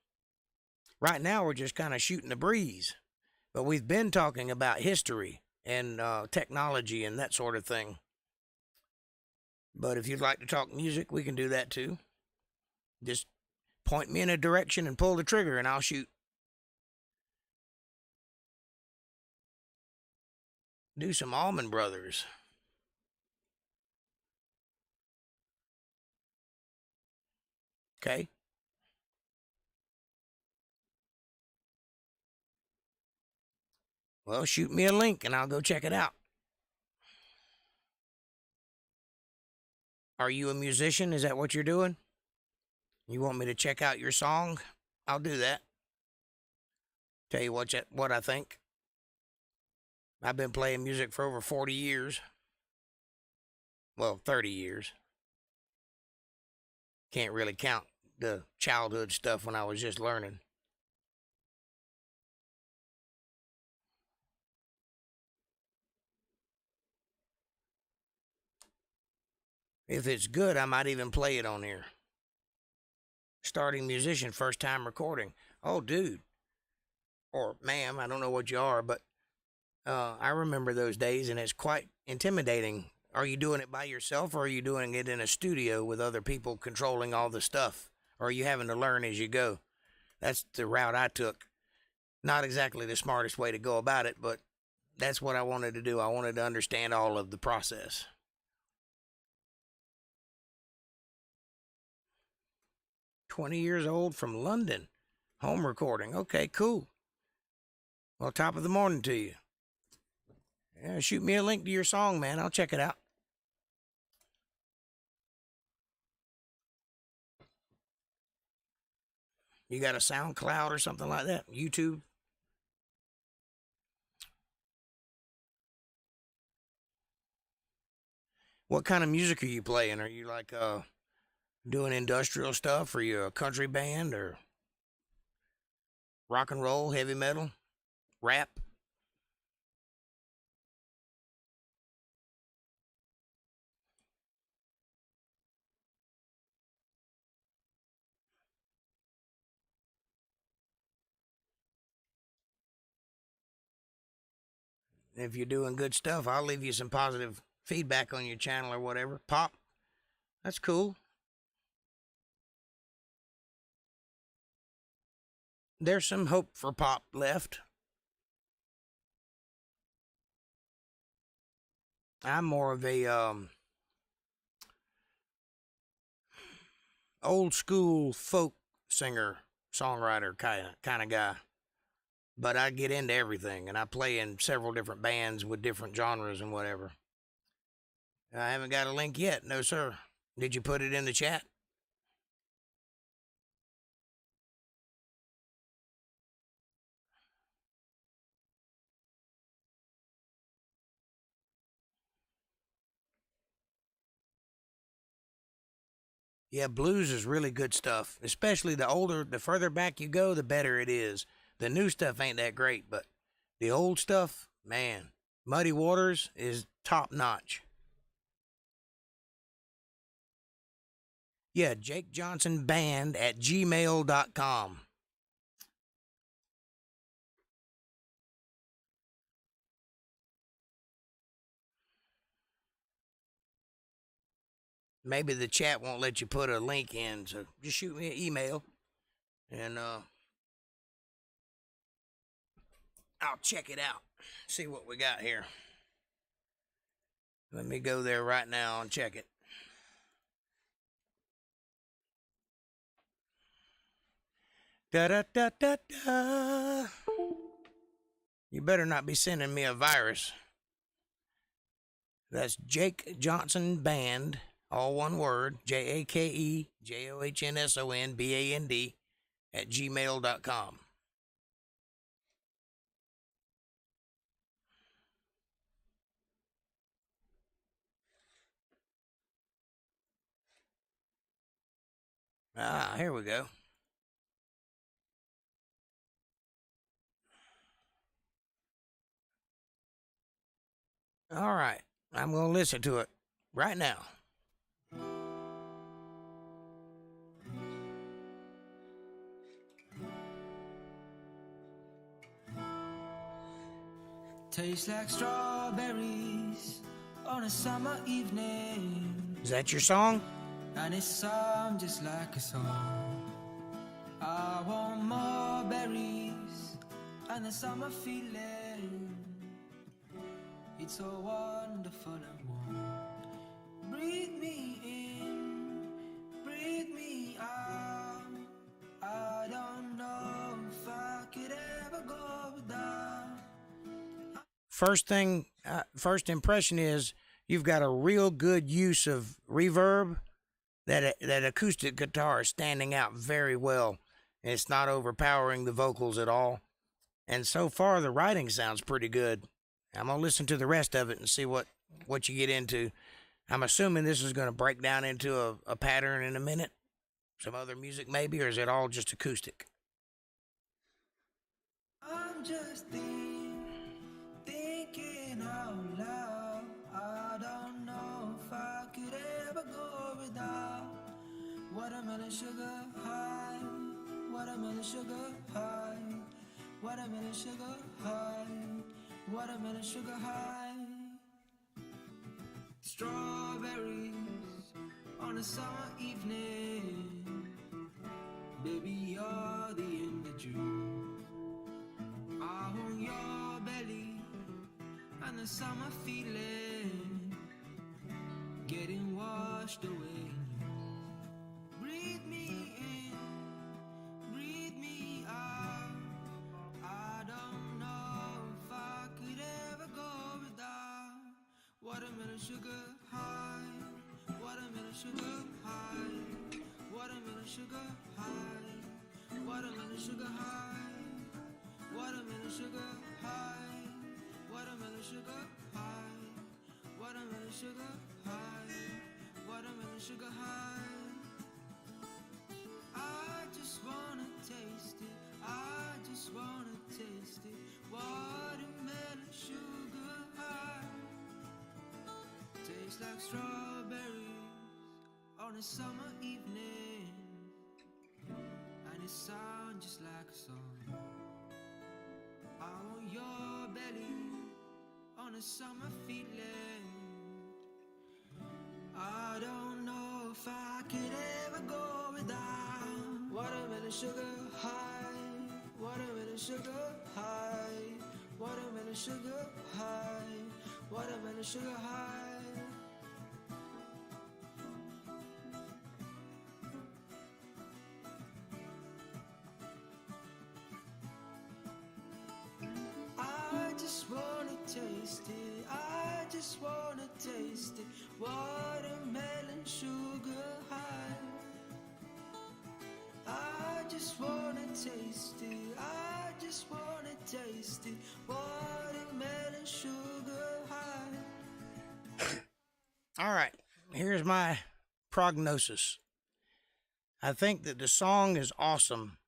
Right now, we're just kind of shooting the breeze. But we've been talking about history and technology and that sort of thing. But if you'd like to talk music, we can do that too. Just point me in a direction and pull the trigger and I'll shoot. Do some Allman Brothers. Okay. Well, shoot me a link and I'll go check it out. Are you a musician? Is that what you're doing? You want me to check out your song? I'll do that. Tell you what I think. I've been playing music for over 40 years. Well, 30 years. Can't really count the childhood stuff when I was just learning. If it's good, I might even play it on here. Starting musician, first time recording. Oh, dude. Or ma'am, I don't know what you are, but I remember those days, and it's quite intimidating. Are you doing it by yourself, or are you doing it in a studio with other people controlling all the stuff? Or are you having to learn as you go? That's the route I took. Not exactly the smartest way to go about it, but that's what I wanted to do. I wanted to understand all of the process. "20 years old from London. Home recording. Okay, cool. Well, top of the morning to you. Yeah, shoot me a link to your song, man. I'll check it out." You got a SoundCloud or something like that? YouTube? What kind of music are you playing? Are you like doing industrial stuff? Are you a country band or rock and roll, heavy metal, rap? If you're doing good stuff, I'll leave you some positive feedback on your channel or whatever. Pop, that's cool. There's some hope for pop left. I'm more of a old school folk singer, songwriter kind of guy. But I get into everything, and I play in several different bands with different genres and whatever. I haven't got a link yet, no sir. Did you put it in the chat? Yeah, blues is really good stuff. Especially the further back you go, the better it is. The new stuff ain't that great, but the old stuff, man, Muddy Waters is top notch. Yeah, Jake Johnson Band at gmail.com. Maybe the chat won't let you put a link in, so just shoot me an email, and I'll check it out. See what we got here. Let me go there right now and check it. Da da da da da. You better not be sending me a virus. That's Jake Johnson Band, all one word, JakeJohnsonBand at gmail.com. Ah, here we go. All right, I'm going to listen to it right now. Tastes like strawberries on a summer evening. Is that your song? And it sounds just like a song. I want more berries and the summer feeling. It's so wonderful and warm. Breathe me in, breathe me out. I don't know if I could ever go without. First impression is you've got a real good use of reverb. That acoustic guitar is standing out very well. It's not overpowering the vocals at all. And so far, the writing sounds pretty good. I'm going to listen to the rest of it and see what you get into. I'm assuming this is going to break down into a pattern in a minute. Some other music maybe, or is it all just acoustic? I'm just thinking out loud. I don't know if I could ever go Watermelon sugar high, watermelon sugar high, watermelon sugar high, watermelon sugar high. Strawberries on a summer evening, baby, you're the end of June. I hold your belly and the summer feeling getting washed away. Breathe me in, breathe me out. I don't know if I could ever go without watermelon sugar high, watermelon sugar high, watermelon sugar high, watermelon sugar high, watermelon sugar high, watermelon sugar high, watermelon sugar high, watermelon sugar high. I just wanna taste it, I just wanna taste it, watermelon sugar high. Tastes like strawberries on a summer evening, and it sounds just like a song. I want your belly on a summer feeling. I don't know if I could ever go without watermelon sugar high, watermelon sugar high, watermelon sugar high, watermelon sugar high. I just wanna taste it, I just wanna taste it, watermelon sugar high. I just wanna taste it, I just wanna taste it, watermelon sugar high. All right, here's my prognosis. I think that the song is awesome,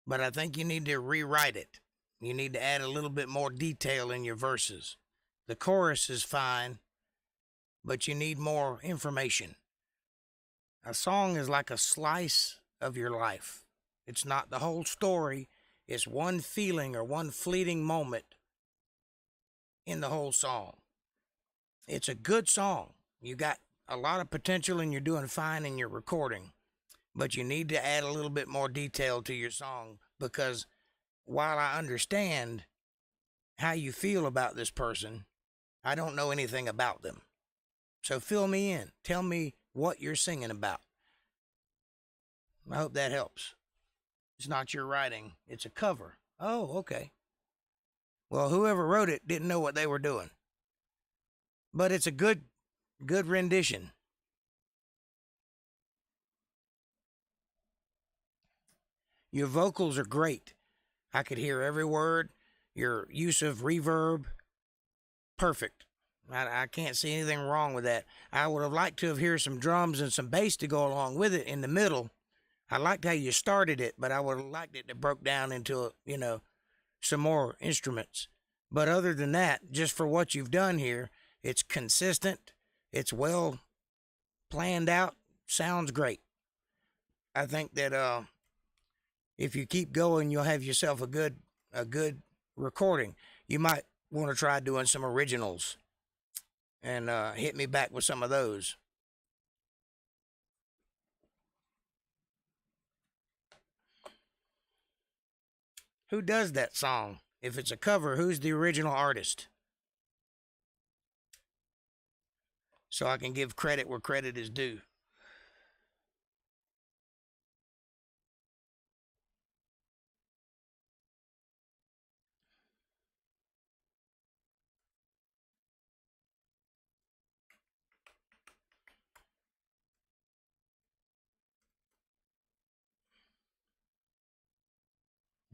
but I think you need to rewrite it. You need to add a little bit more detail in your verses. The chorus is fine, but you need more information. A song is like a slice of your life. It's not the whole story. It's one feeling or one fleeting moment in the whole song. It's a good song. You got a lot of potential and you're doing fine in your recording, but you need to add a little bit more detail to your song, because while I understand how you feel about this person, I don't know anything about them. So fill me in. Tell me what you're singing about. I hope that helps. It's not your writing. It's a cover. Oh, okay. Well, whoever wrote it didn't know what they were doing. But it's a good rendition. Your vocals are great. I could hear every word. Your use of reverb, perfect. I can't see anything wrong with that. I would have liked to have heard some drums and some bass to go along with it in the middle. I liked how you started it, but I would have liked it to broke down into, some more instruments. But other than that, just for what you've done here, it's consistent. It's well planned out. Sounds great. I think that if you keep going, you'll have yourself a good recording. You might want to try doing some originals and hit me back with some of those. Who does that song? If it's a cover, who's the original artist? So I can give credit where credit is due.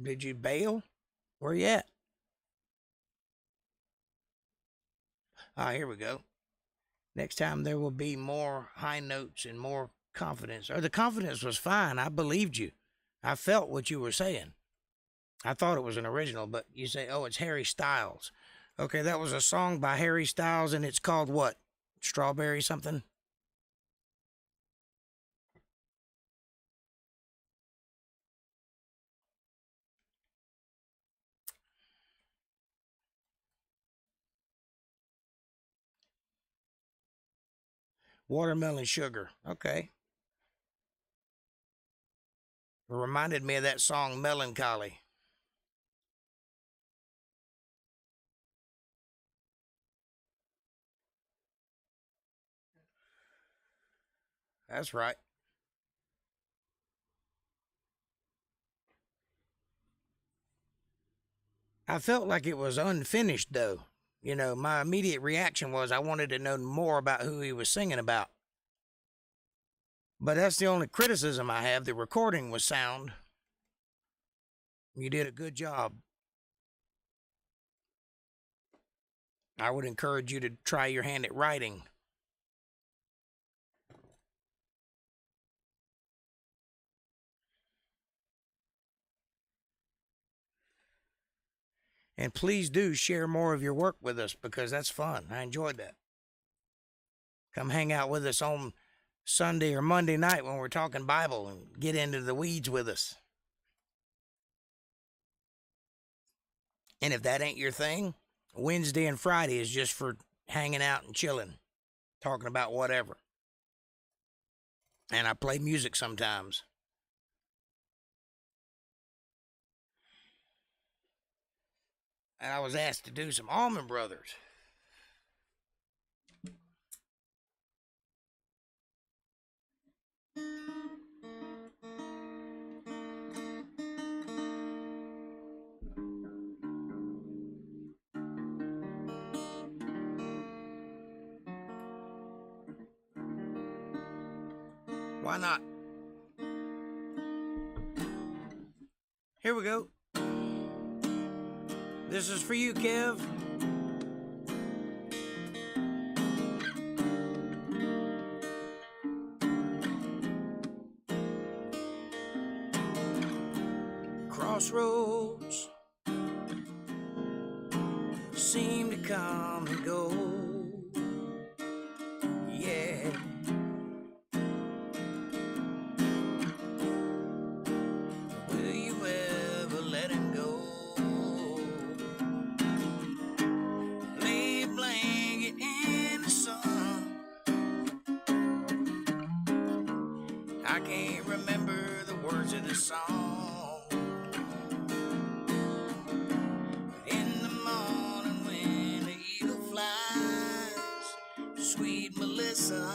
Did you bail? Where you at? Here we go. Next time there will be more high notes and more confidence. Or the confidence was fine. I believed you. I felt what you were saying. I thought it was an original, but you say, oh, it's Harry Styles. Okay, that was a song by Harry Styles, and it's called what? Strawberry something? Watermelon sugar. Okay. It reminded me of that song Melancholy. That's right. I felt like it was unfinished, though. You know, my immediate reaction was I wanted to know more about who he was singing about. But that's the only criticism I have. The recording was sound. You did a good job. I would encourage you to try your hand at writing. And please do share more of your work with us because that's fun. I enjoyed that. Come hang out with us on Sunday or Monday night when we're talking Bible and get into the weeds with us. And if that ain't your thing, Wednesday and Friday is just for hanging out and chilling, talking about whatever. And I play music sometimes. And I was asked to do some Allman Brothers. Why not? Here we go. This is for you, Kev. Crossroads seem to come and go. Yeah. Will you ever let him go? Lay a blanket in the sun. I can't remember the words of the song. Sweet Melissa,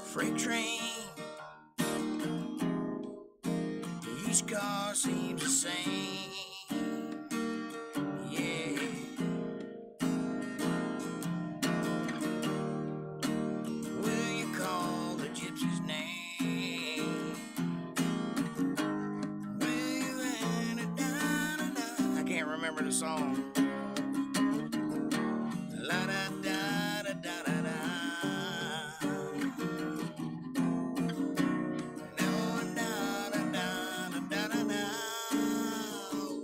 freight train, each car seems the same. Yeah. Will you call the gypsy's name? I can't remember the song. La da da da da da da.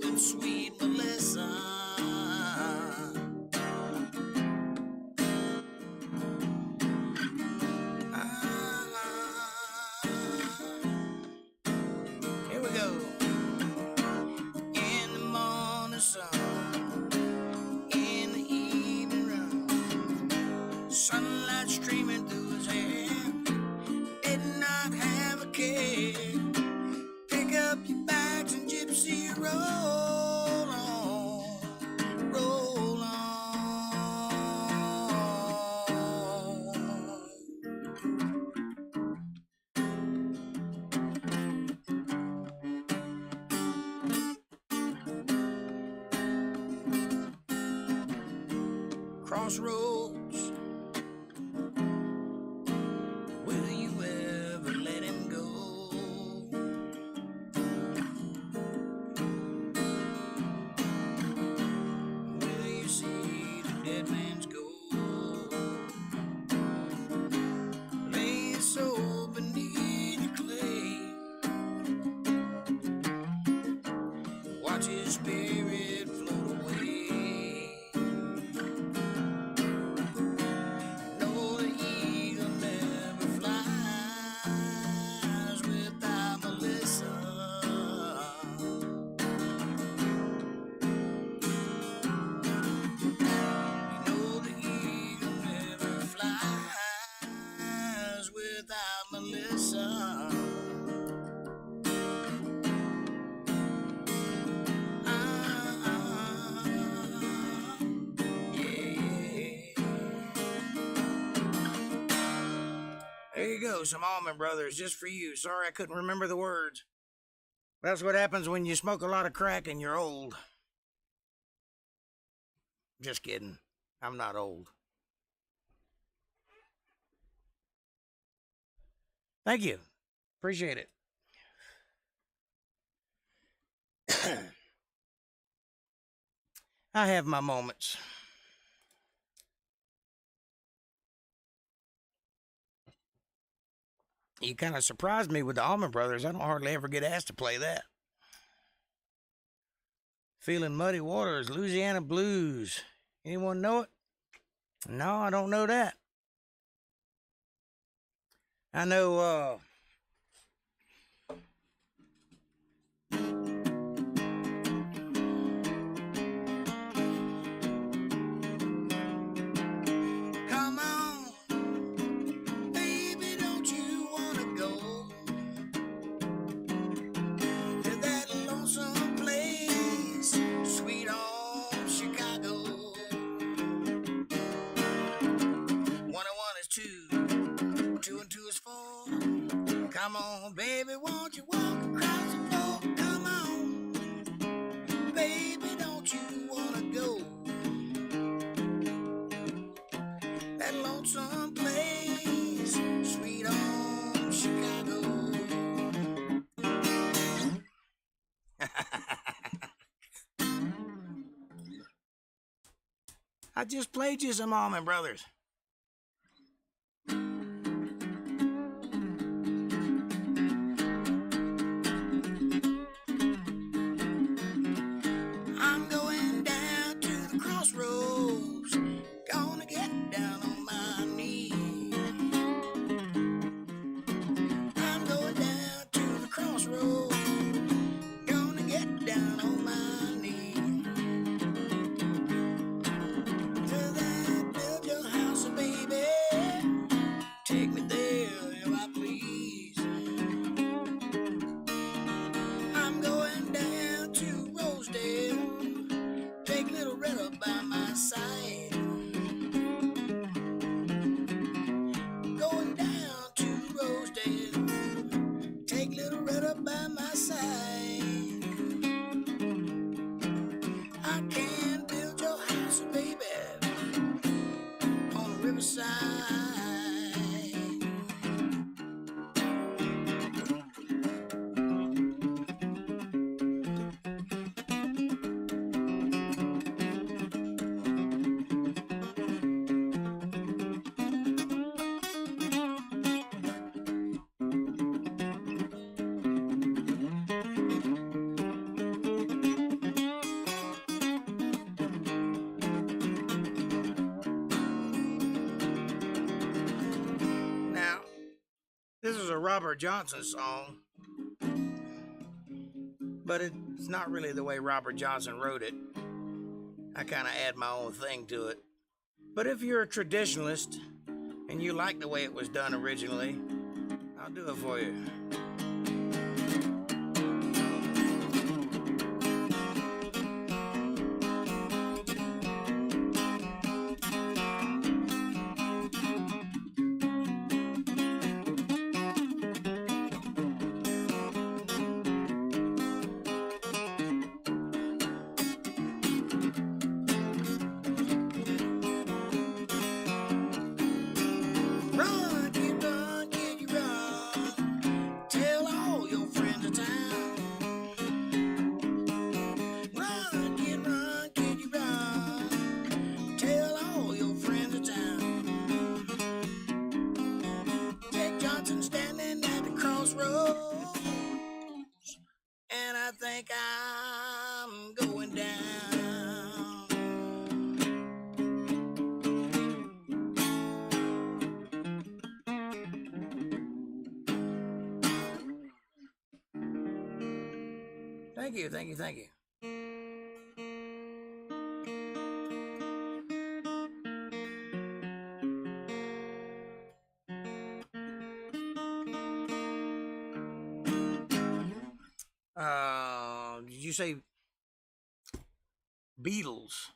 With sweet Melissa. Here we go. In the morning sun, in the evening room, sunlight streaming through his hair, did not have a care. Pick up your bags and gypsy, roll on, roll on. Crossroads, will you ever let him go? Will you see the dead man's go? Lay his soul beneath the clay, watch his spirit float away. No, the eagle never flies go, some Allman Brothers, just for you. Sorry I couldn't remember the words. That's what happens when you smoke a lot of crack and you're old. Just kidding. I'm not old. Thank you. Appreciate it. I have my moments. You kind of surprised me with the Allman Brothers. I don't hardly ever get asked to play that. Feeling Muddy Waters, Louisiana Blues. Anyone know it? No, I don't know that. I know, come on, baby, don't you wanna go to that lonesome place, sweet home Chicago? 1 and 1 is 2, 2 and 2 is 4. Come on, baby, won't you walk across the floor? Come on, baby, don't you wanna go that lonesome place, sweet home Chicago? I just played you some Allman Brothers. I'm going down to the crossroads, gonna get down on my knees. I'm going down to the crossroads, gonna get down on my knees. To that build your house, baby, take me there if I please. I'm going down to Rosedale, take little Retta by my side. Going down to Rosedale, take little Retta by my side. I can build your house, baby, on the riverside. Now, this is a Robert Johnson song, but it's not really the way Robert Johnson wrote it. I kind of add my own thing to it. But if you're a traditionalist and you like the way it was done originally, I'll do it for you. Run, kid, you run. Tell all your friends of town. Run, kid, you run. Tell all your friends of town. Jake Johnson standing at the crossroads, and I think I'm going down. Thank you. Did you say Beatles?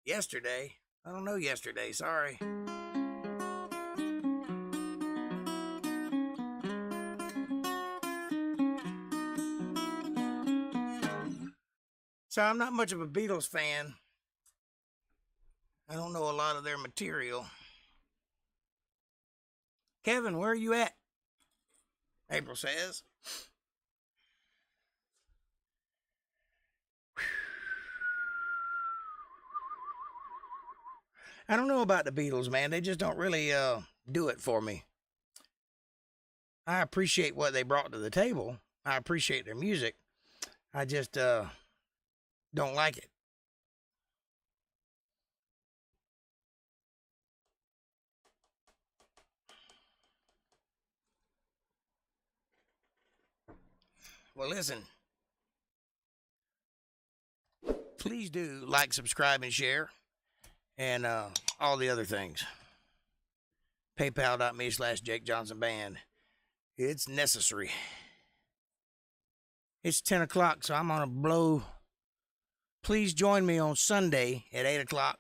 Yesterday? I don't know yesterday, sorry. So I'm not much of a Beatles fan. I don't know a lot of their material. Kevin, where are you at? April says. I don't know about the Beatles, man. They just don't really do it for me. I appreciate what they brought to the table. I appreciate their music. I just don't like it. Well, listen. Please do like, subscribe, and share. And all the other things. PayPal.me/JakeJohnsonBand. It's necessary. It's 10 o'clock, so I'm on a blow. Please join me on Sunday at 8 o'clock,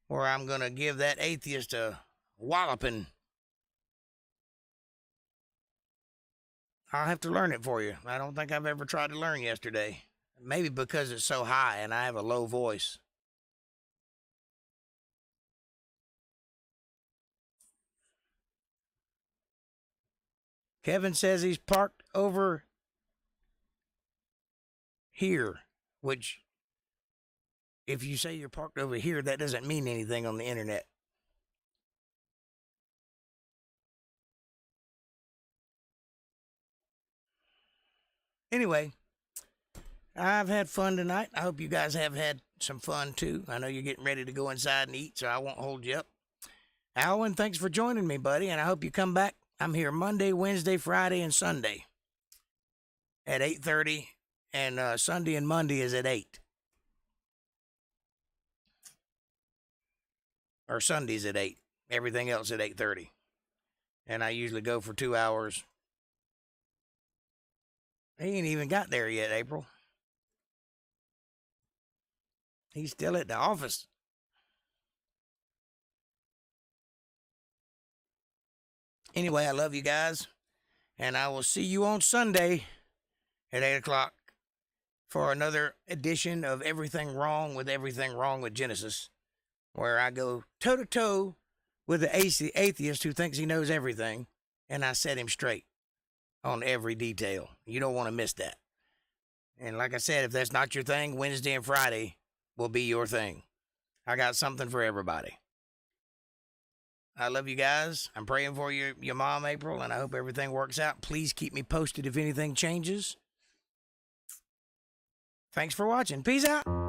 where I'm going to give that atheist a walloping. I'll have to learn it for you. I don't think I've ever tried to learn yesterday. Maybe because it's so high and I have a low voice. Kevin says he's parked over here, which, if you say you're parked over here, that doesn't mean anything on the internet. Anyway, I've had fun tonight. I hope you guys have had some fun too. I know you're getting ready to go inside and eat, so I won't hold you up. Alwyn, thanks for joining me, buddy, and I hope you come back. I'm here Monday, Wednesday, Friday, and Sunday at 8:30, and Sunday and Monday is at 8. Or Sunday's at 8. Everything else at 8:30. And I usually go for 2 hours. He ain't even got there yet, April. He's still at the office. Anyway, I love you guys, and I will see you on Sunday at 8 o'clock for another edition of Everything Wrong with Genesis, where I go toe-to-toe with the atheist who thinks he knows everything, and I set him straight on every detail. You don't want to miss that. And like I said, if that's not your thing, Wednesday and Friday will be your thing. I got something for everybody. I love you guys. I'm praying for your mom, April, and I hope everything works out. Please keep me posted if anything changes. Thanks for watching. Peace out.